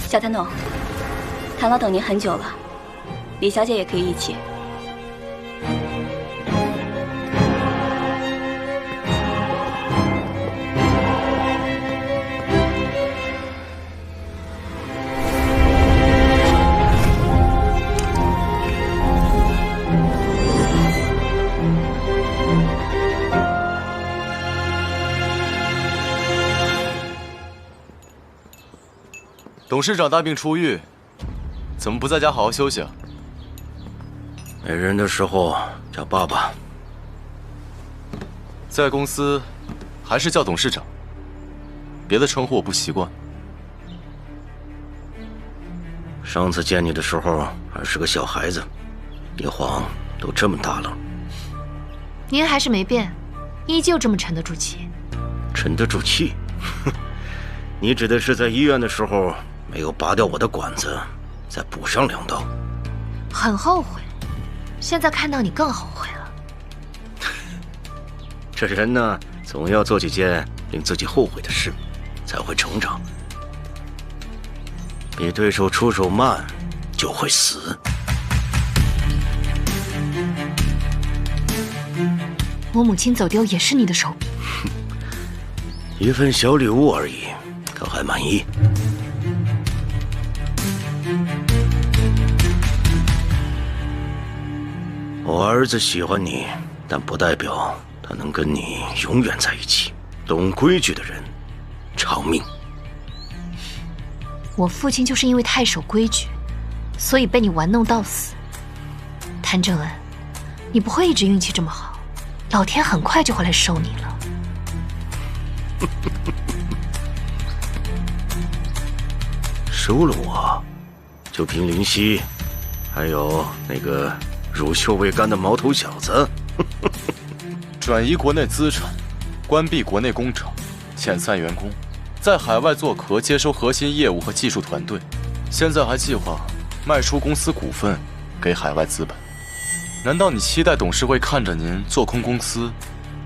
小谭董，谭老等您很久了，李小姐也可以一起。
董事长大病初愈，怎么不在家好好休息啊？
没人的时候叫爸爸。
在公司还是叫董事长，别的称呼我不习惯。
上次见你的时候还是个小孩子，一晃都这么大了。
您还是没变，依旧这么沉得住气。
沉得住气？你指的是在医院的时候没有拔掉我的管子，再补上2刀。
很后悔，现在看到你更后悔了。
这人呢，总要做几件令自己后悔的事，才会成长。比对手出手慢，就会死。
我母亲走丢也是你的手笔。
一份小礼物而已，他还满意。我儿子喜欢你，但不代表他能跟你永远在一起。懂规矩的人，长命。
我父亲就是因为太守规矩，所以被你玩弄到死。谭正恩，你不会一直运气这么好，老天很快就会来收你了。
收了我，就凭林夕，还有那个乳臭未干的毛头小子。
转移国内资产，关闭国内工厂，遣散员工，在海外做壳接收核心业务和技术团队，现在还计划卖出公司股份给海外资本。难道你期待董事会看着您做空公司，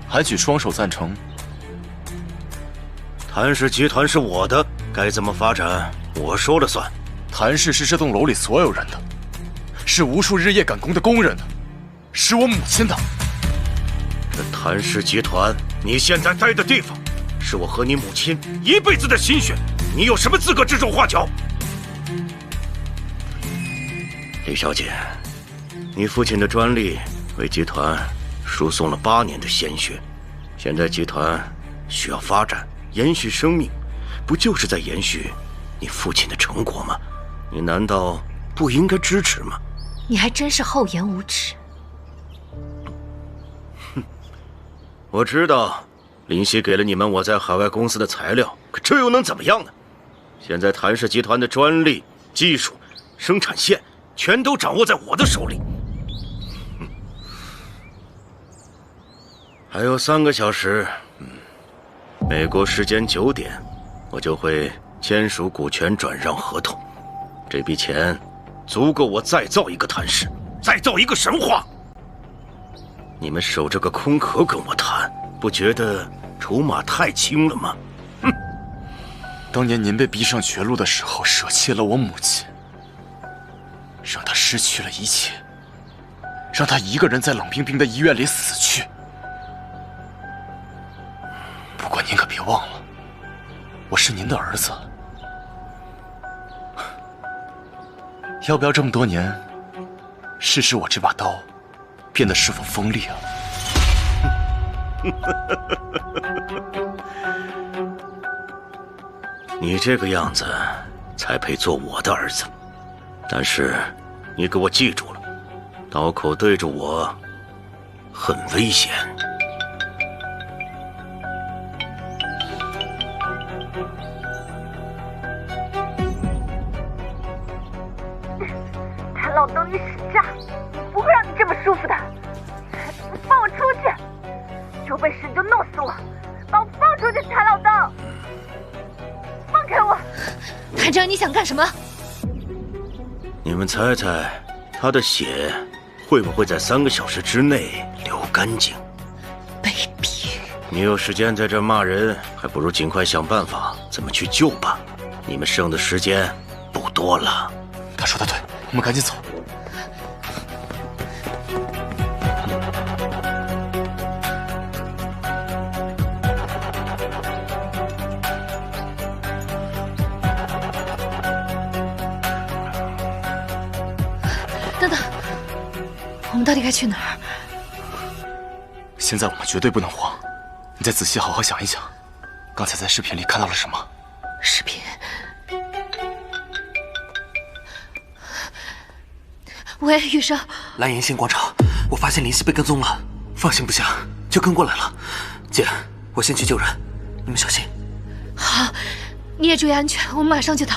还举双手赞成？
谭氏集团是我的，该怎么发展我说了算。
谭氏是这栋楼里所有人的，是无数日夜赶工的工人的，是我母亲的。
这谭氏集团，你现在待的地方，是我和你母亲一辈子的心血，你有什么资格指手画脚？李小姐，你父亲的专利为集团输送了8年的鲜血，现在集团需要发展，延续生命，不就是在延续你父亲的成果吗？你难道不应该支持吗？
你还真是厚颜无耻。
我知道林夕给了你们我在海外公司的材料，可这又能怎么样呢？现在谭氏集团的专利、技术、生产线全都掌握在我的手里。还有3个小时，美国时间9点，我就会签署股权转让合同。这笔钱足够我再造一个谭氏，再造一个神话。你们守着个空壳跟我谈，不觉得筹码太轻了吗？
当年您被逼上绝路的时候，舍弃了我母亲，让她失去了一切，让她一个人在冷冰冰的医院里死去。不过您可别忘了，我是您的儿子。要不要这么多年，试试我这把刀变得是否锋利啊？
你这个样子才配做我的儿子。但是你给我记住了，刀口对着我很危险。
谭老东，你使诈！不会让你这么舒服的。放我出去！有本事你就弄死我，把我放出去！谭老东，放开我！
谭正，你想干什么？
你们猜猜，他的血会不会在3个小时之内流干净？
卑鄙！
你有时间在这骂人，还不如尽快想办法怎么去救吧。你们剩的时间不多了。
他说的对，我们赶紧走。
等等，我们到底该去哪儿？
现在我们绝对不能慌，你再仔细好好想一想，刚才在视频里看到了什么？
视频？喂，雨生，
蓝岩县广场，我发现林夕被跟踪了，放心不下就跟过来了。姐，我先去救人，你们小心。
好，你也注意安全，我们马上就到。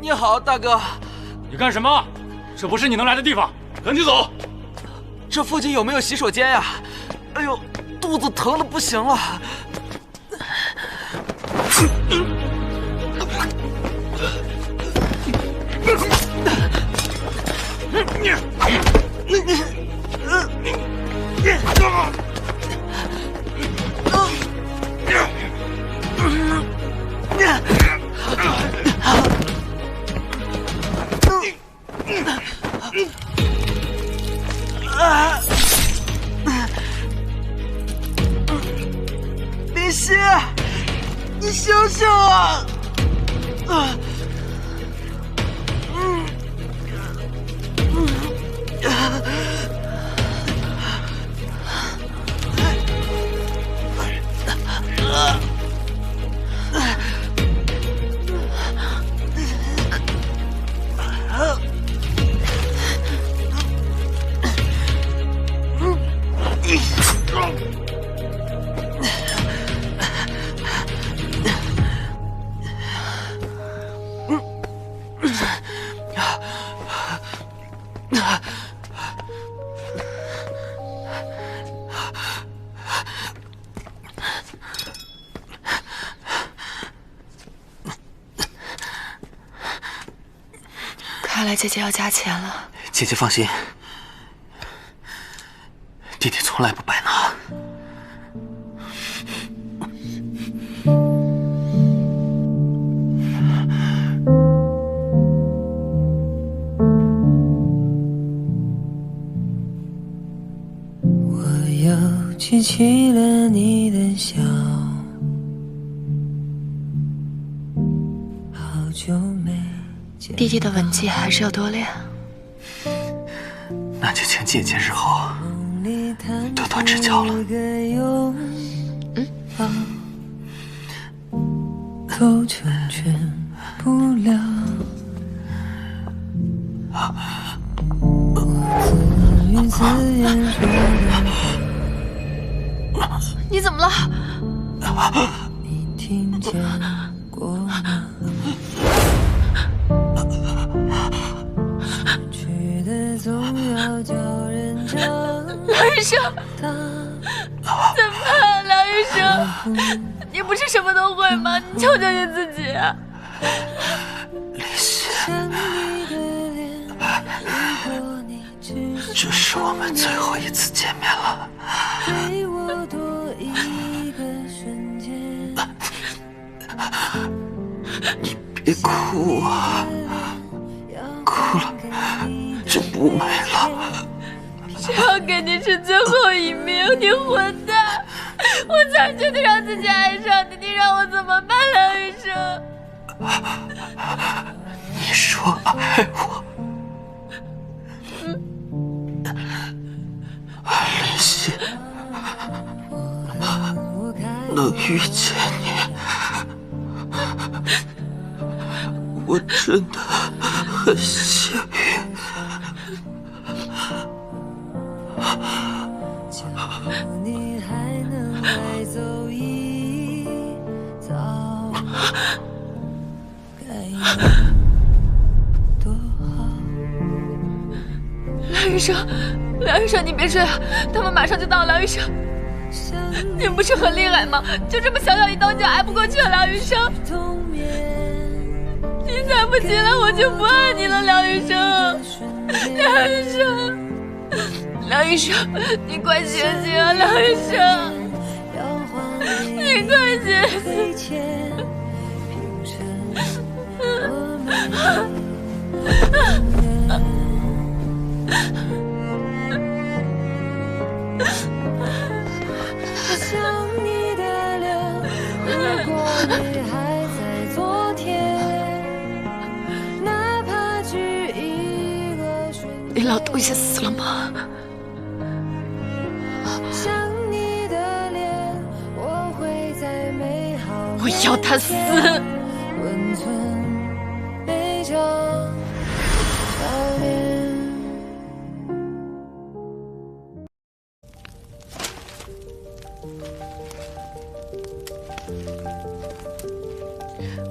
你好，大哥。
你干什么？
这不是你能来的地方，赶紧走！
这附近有没有洗手间呀？哎呦，肚子疼的不行了。林夕，你醒醒啊！
看来姐姐要加钱了。
姐姐放心，弟弟从来不白拿。
我又记起了你的笑，好久没。
弟弟的吻技还是要多练。
那就请姐姐日后多多指教了。
都成全不了。我自言自语
你怎么了？
你听见过吗？
梁医生，怎么办？梁医生，你不是什么都会吗？你救救你自己啊！
林夕，这是我们最后一次见面了。你别哭啊，哭了就不美了。
谁要给你是最后一命？你混蛋！我才决定让自己爱上你，你让我怎么办，梁医生？
你说爱我，林夕，能遇见你，我真的很幸运。
你还能再走一遭，该有多好。
梁医生，梁医生，你别睡啊，他们马上就到。梁医生，您不是很厉害吗？就这么小小一刀就挨不过去了，梁医生。你再不起来，我就不爱你了，梁医生。梁医生。梁医生，你快醒醒啊！梁医生，你快醒醒！
想你的脸，如果你还在昨天，哪怕只一个瞬间。
你老东西死了吗？我要他死！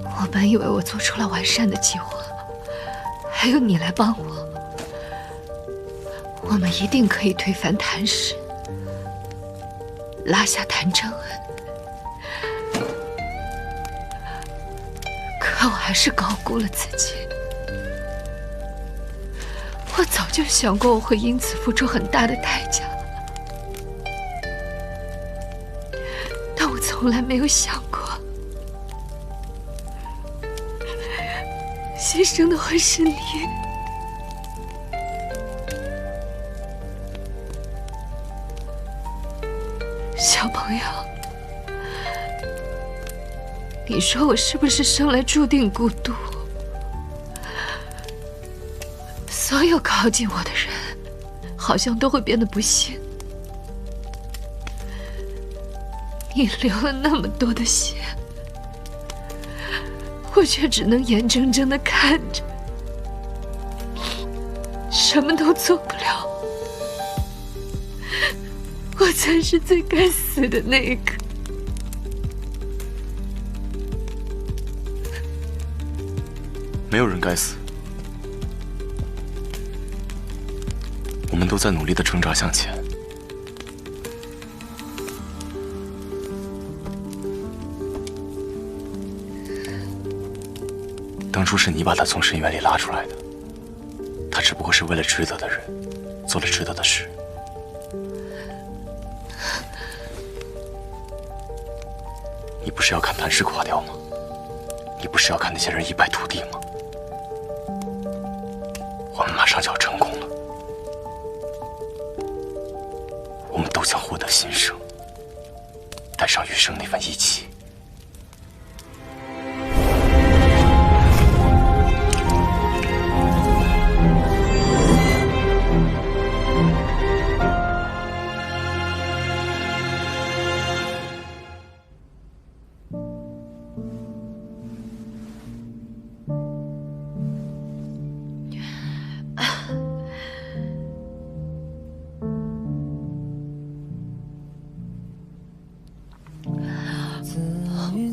我本以为我做出了完善的计划，还有你来帮我，我们一定可以推翻谭氏，拉下谭正恩。可我还是高估了自己。我早就想过我会因此付出很大的代价，但我从来没有想过，牺牲的会是你。小朋友，你说我是不是生来注定孤独？所有靠近我的人，好像都会变得不幸。你流了那么多的血，我却只能眼睁睁地看着，什么都做不了。我才是最该死的那一个。
没有人该死。我们都在努力地挣扎向前。当初是你把他从深渊里拉出来的，他只不过是为了值得的人，做了值得的事。你不是要看谭氏垮掉吗？你不是要看那些人一败涂地吗？我们马上就要成功了。我们都将获得新生，带上余生那份义气。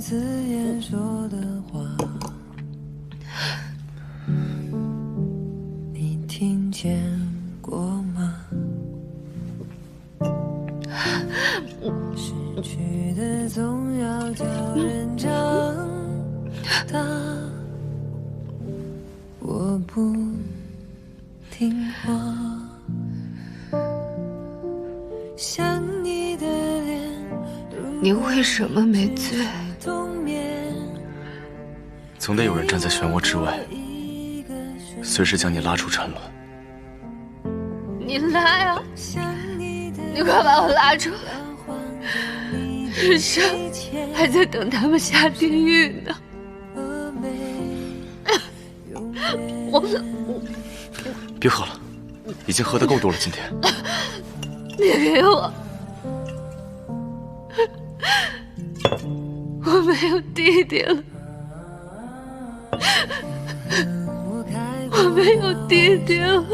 自言说的话，你听见过吗？失去的总要叫人长大，我不听话，想你的脸，
你为什么没醉？
总得有人站在漩涡之外，随时将你拉出沉沦。
你拉呀！你快把我拉出来！余生还在等他们下地狱呢。
别喝了，已经喝得够多了。今天，
你给我，我没有弟弟了。我没有弟弟了，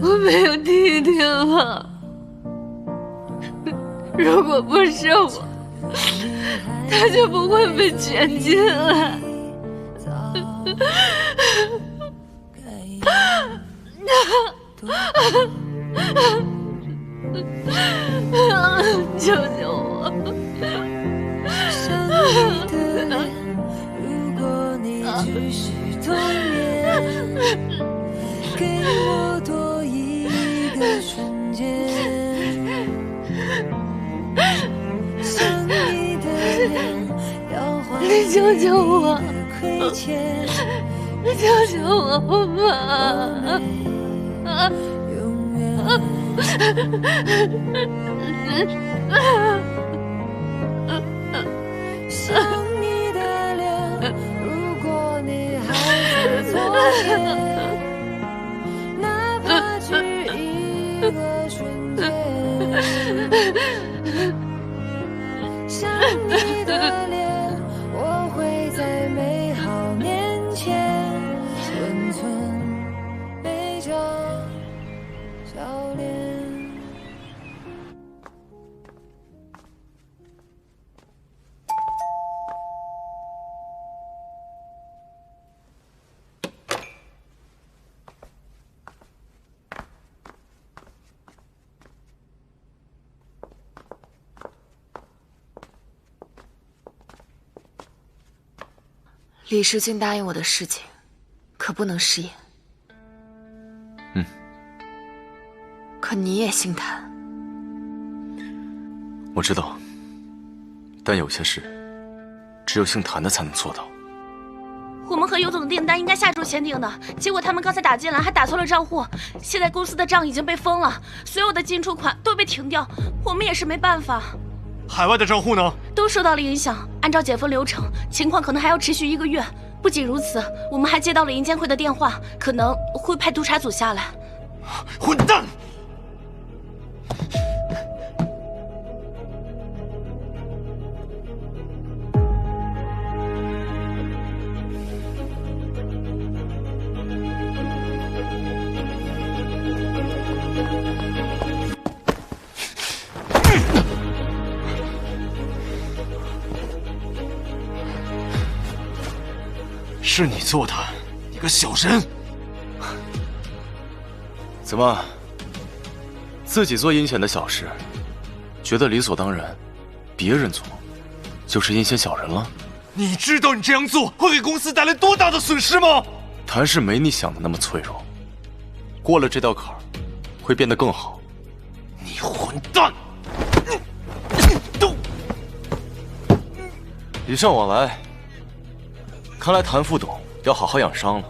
我没有弟弟了。如果不是我，他就不会被卷进来。救救我！
如果你只是童年，给我多一个瞬间，想你的脸，要还
你救救我！
亏欠，
你救救我吧！
永远。想你的脸，如果你还是昨天，哪怕只一个瞬间。想你的脸，我会在美好面前温存每张笑脸。
李世俊答应我的事情，可不能食言。
嗯。
可你也姓谭。
我知道，但有些事，只有姓谭的才能做到。
我们和尤总的订单应该下周签订的，结果他们刚才打进来，还打错了账户。现在公司的账已经被封了，所有的进出款都被停掉，我们也是没办法。
海外的账户呢？
都受到了影响。按照解封流程，情况可能还要持续1个月。不仅如此，我们还接到了银监会的电话，可能会派督察组下来。
混蛋！
是你做的，你个小人！
怎么，自己做阴险的小事，觉得理所当然，别人做就是阴险小人了？
你知道你这样做会给公司带来多大的损失吗？
谭氏没你想的那么脆弱，过了这道坎儿，会变得更好。
你混蛋！
礼尚往来。看来谭副董要好好养伤了，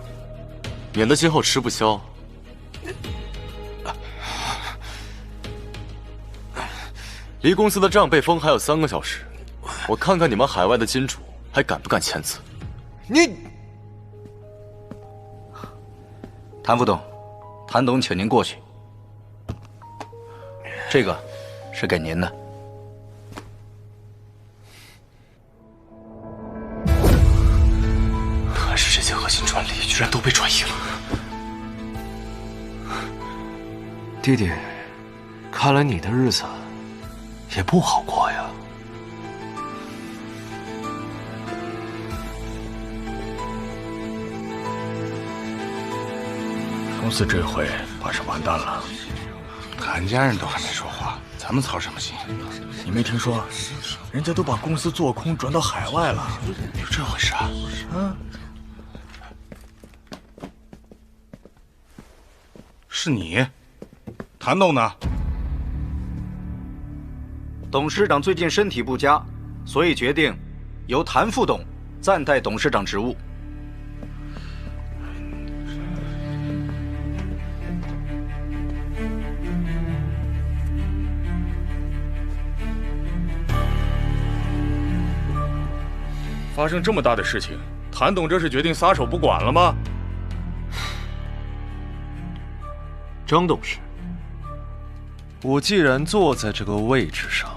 免得今后吃不消。离公司的账被封还有3个小时，我看看你们海外的金主还敢不敢签字。
你，谭副董，谭董请您过去。这个是给您的。
谭氏这些核心专利居然都被转移了。
弟弟，看来你的日子也不好过呀。
公司这回怕是完蛋了。
谭家人都还没说话，咱们操什么心？
你没听说，人家都把公司做空转到海外了，
有这回事啊？
嗯。
是你，谭董呢？
董事长最近身体不佳，所以决定由谭副董暂代董事长职务。
发生这么大的事情，谭董这是决定撒手不管了吗？
张董事，我既然坐在这个位置上，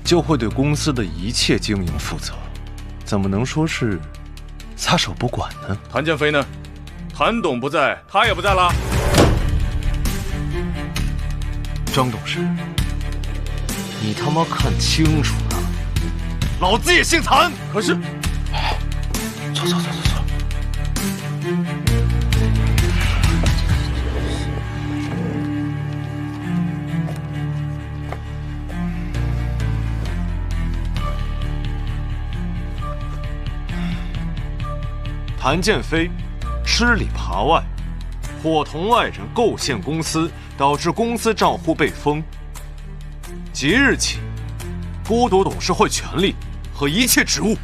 就会对公司的一切经营负责，怎么能说是撒手不管呢？
谭建飞呢？谭董不在，他也不在了。
张董事，你他妈看清楚了，老子也姓谭。
可是，
走。谭建飞吃里扒外，伙同外人构陷公司，导致公司账户被封。即日起，剥夺董事会权利和一切职务。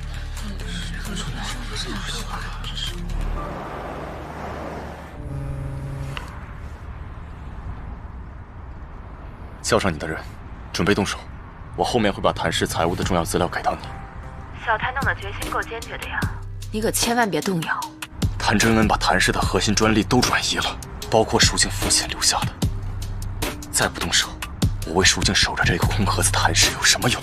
叫上你的人，准备动手。我后面会把谭氏财务的重要资料给到你。
小谭董的决心够坚决的呀，你可千万别动摇。
谭真恩把谭氏的核心专利都转移了，包括蜀静父亲留下的。再不动手，我为蜀静守着这个空壳子谭氏有什么用？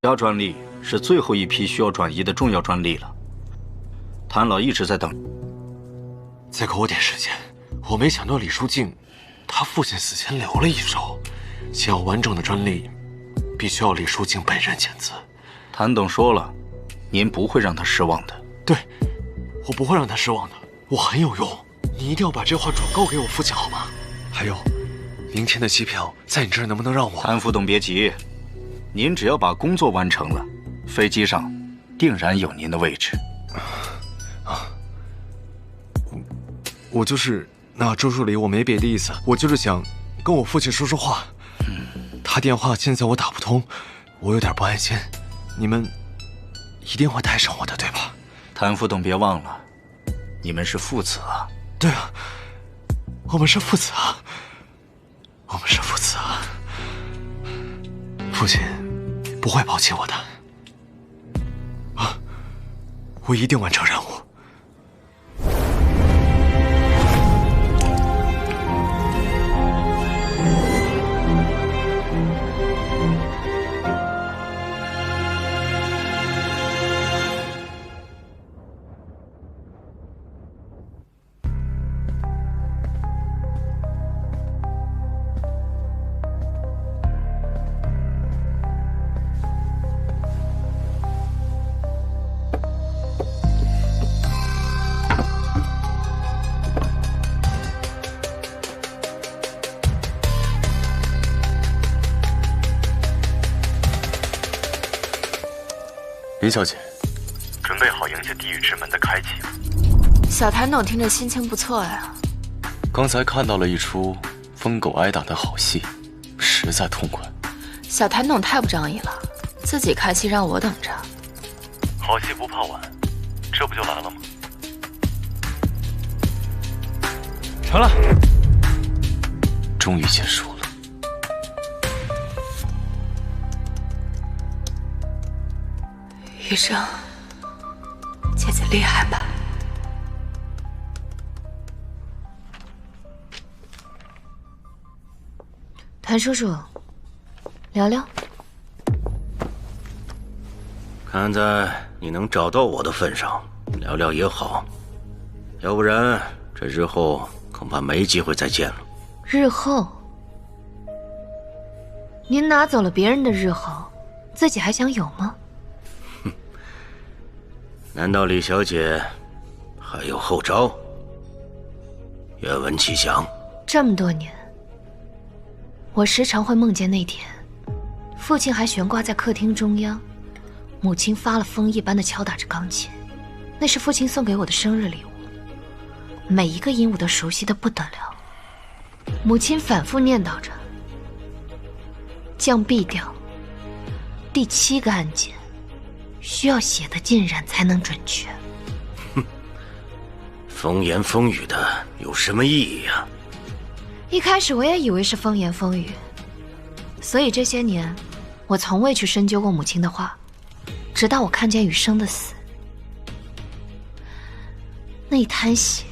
国家专利是最后一批需要转移的重要专利了。谭老一直在等。
再给我点时间。我没想到李书静，他父亲死前留了一手，想要完整的专利，必须要李书静本人签字。
谭董说了，您不会让他失望的。
对，我不会让他失望的，我很有用。你一定要把这话转告给我父亲，好吗？还有，明天的机票在你这儿能不能让我？
谭副董别急，您只要把工作完成了，飞机上定然有您的位置。
我就是那周助理，我没别的意思，我就是想跟我父亲说说话。他电话现在我打不通，我有点不安心。你们一定会带上我的，对吧？
谭副董，别忘了，你们是父子啊。
对啊，我们是父子啊，我们是父子啊。父亲不会抛弃我的啊，我一定完成任务。
李小姐，
准备好迎接地狱之门的开启了。
小谭董听着心情不错呀。
刚才看到了一出疯狗挨打的好戏，实在痛快。
小谭董太不仗义了，自己开戏让我等着。
好戏不怕晚，这不就来了吗？
成了，
终于结束了。
余生，姐姐厉害吧？
谭叔叔，聊聊。
看在你能找到我的份上，聊聊也好，要不然这日后恐怕没机会再见了。
日后？您拿走了别人的日后，自己还想有吗？
难道李小姐还有后招？愿闻其详。
这么多年，我时常会梦见那天，父亲还悬挂在客厅中央，母亲发了疯一般的敲打着钢琴，那是父亲送给我的生日礼物，每一个音我都熟悉的不得了。母亲反复念叨着降 B 调，第7个按键需要写得尽然才能准确。
哼，风言风语的有什么意义啊？
一开始我也以为是风言风语，所以这些年我从未去深究过母亲的话，直到我看见雨生的死，那一滩血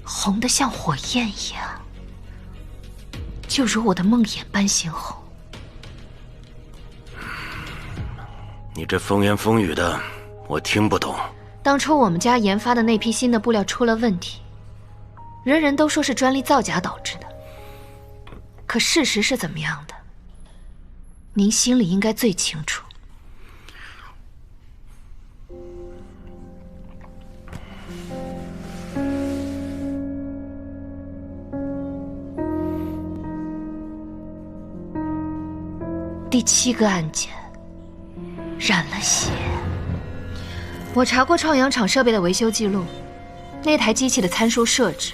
红得像火焰一样，就如我的梦魇般鲜红。
你这风言风语的，我听不懂。
当初我们家研发的那批新的布料出了问题，人人都说是专利造假导致的，可事实是怎么样的，您心里应该最清楚。第7个按键染了血。我查过创阳厂设备的维修记录，那台机器的参数设置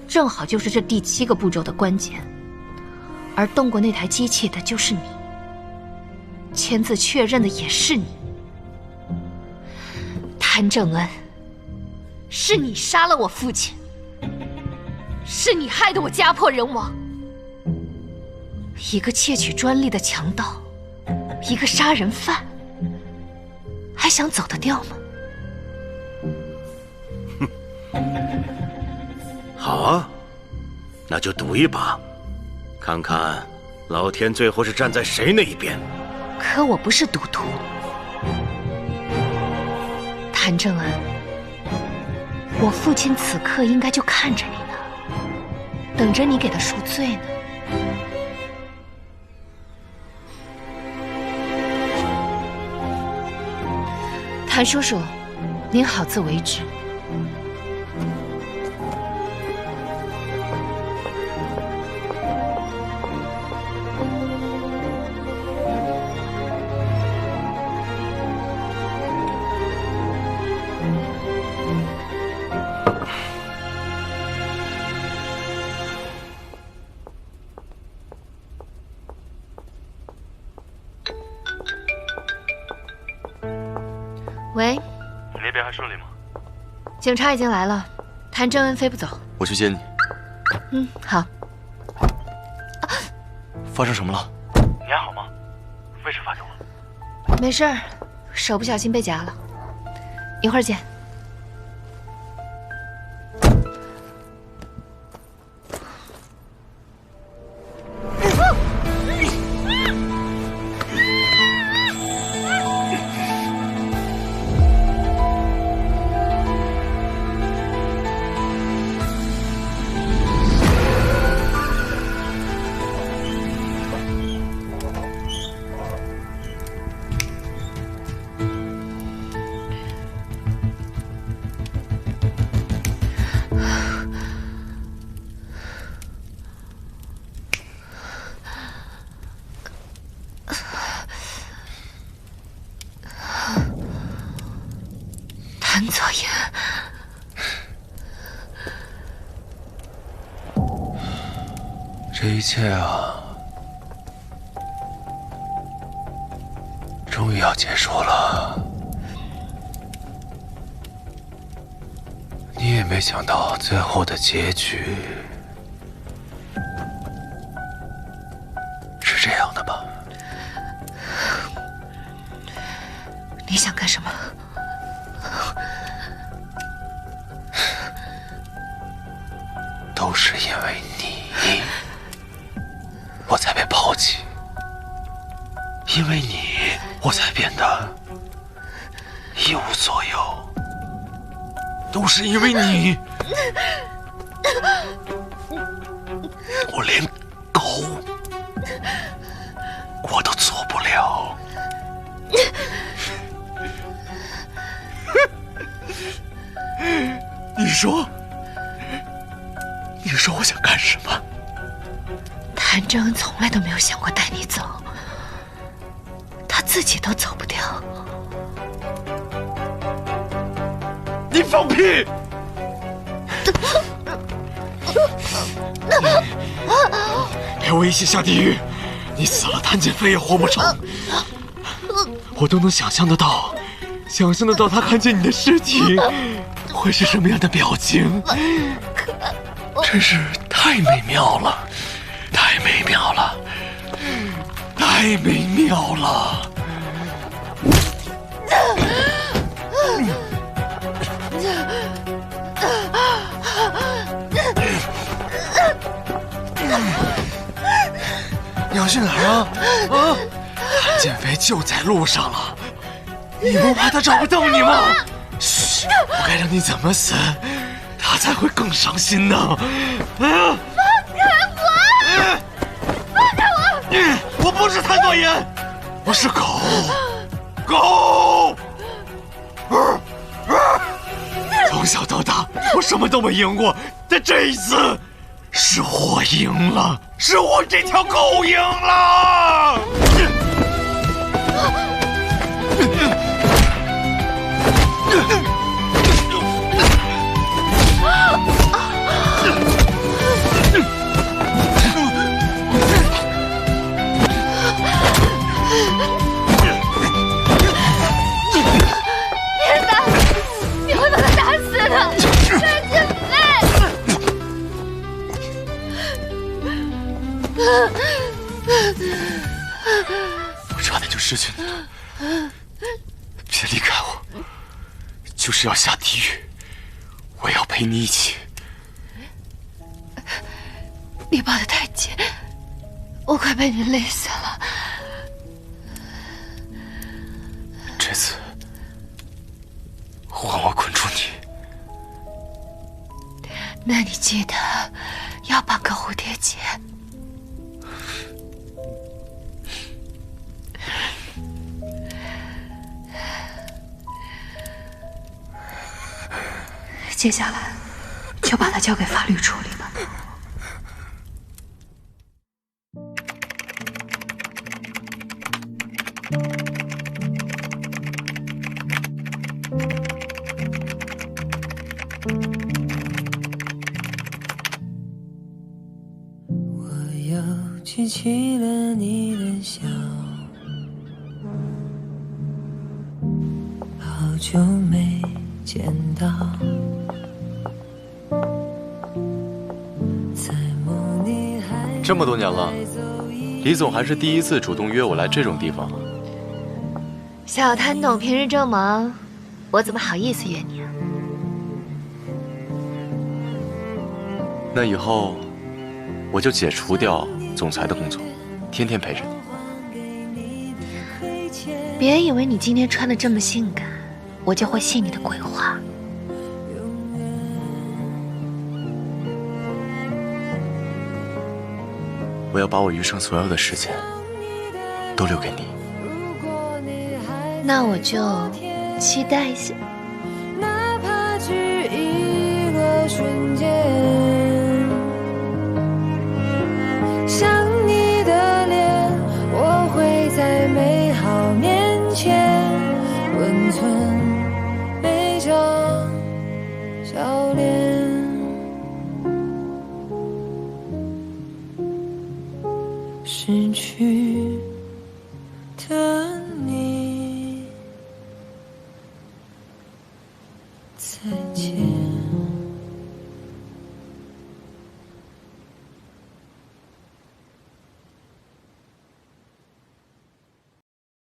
正好就是这第7个步骤的关键，而动过那台机器的就是你，签字确认的也是你，谭正恩，是你杀了我父亲，是你害得我家破人亡，一个窃取专利的强盗，一个杀人犯，还想走得掉吗？
好啊，那就赌一把，看看老天最后是站在谁那一边。
可我不是赌徒，谭正恩，我父亲此刻应该就看着你呢，等着你给他赎罪呢。谭叔叔，您好自为之。喂，
你那边还顺利吗？
警察已经来了，谭正恩飞不走。
我去接你。
嗯，好。
发生什么了？
你还好吗？为什么发给我？
没事儿，手不小心被夹了。一会儿见。谭左言，
这一切啊，终于要结束了。你也没想到最后的结局是这样的吧？
你想干什么？
都是因为你，我才被抛弃；因为你，我才变得一无所有。都是因为你，我连狗我都做不了。你说我想干什么？
谭正恩从来都没有想过带你走，他自己都走不掉。
你放屁！连我一起下地狱，你死了，谭建飞也活不成。我都能想象得到他看见你的尸体会是什么样的表情。真是太美妙了，太美妙了，太美妙了！你要去哪儿啊？谭建飞就在路上了，你不怕他找不到你吗？嘘，我该让你怎么死，他才会更伤心呢？
放开我！放开我！
我不是谭左言，我是狗，狗。从小到大，我什么都没赢过，但这一次，是我赢了，是我这条狗赢了。
别打！你会把他打死的！谭建飞！
我差点就失去你了，别离开我！就是要下地狱，我要陪你一起。
你抱得太紧，我快被你累死了。
这次换我捆住你。
那你记得要绑个蝴蝶结。接下来就把它交给法律处理吧。
我又记起了你的笑，好久没见到，
这么多年了，李总还是第一次主动约我来这种地方。
小谭董平日这么忙，我怎么好意思约你啊？
那以后我就解除掉总裁的工作，天天陪着你。
别以为你今天穿的这么性感，我就会信你的鬼话。
我要把我余生所有的时间都留给你。
那我就期待一下。
哪怕只一个瞬间，想你的脸，我会在美好面前温存每张笑脸。失去的你，再见。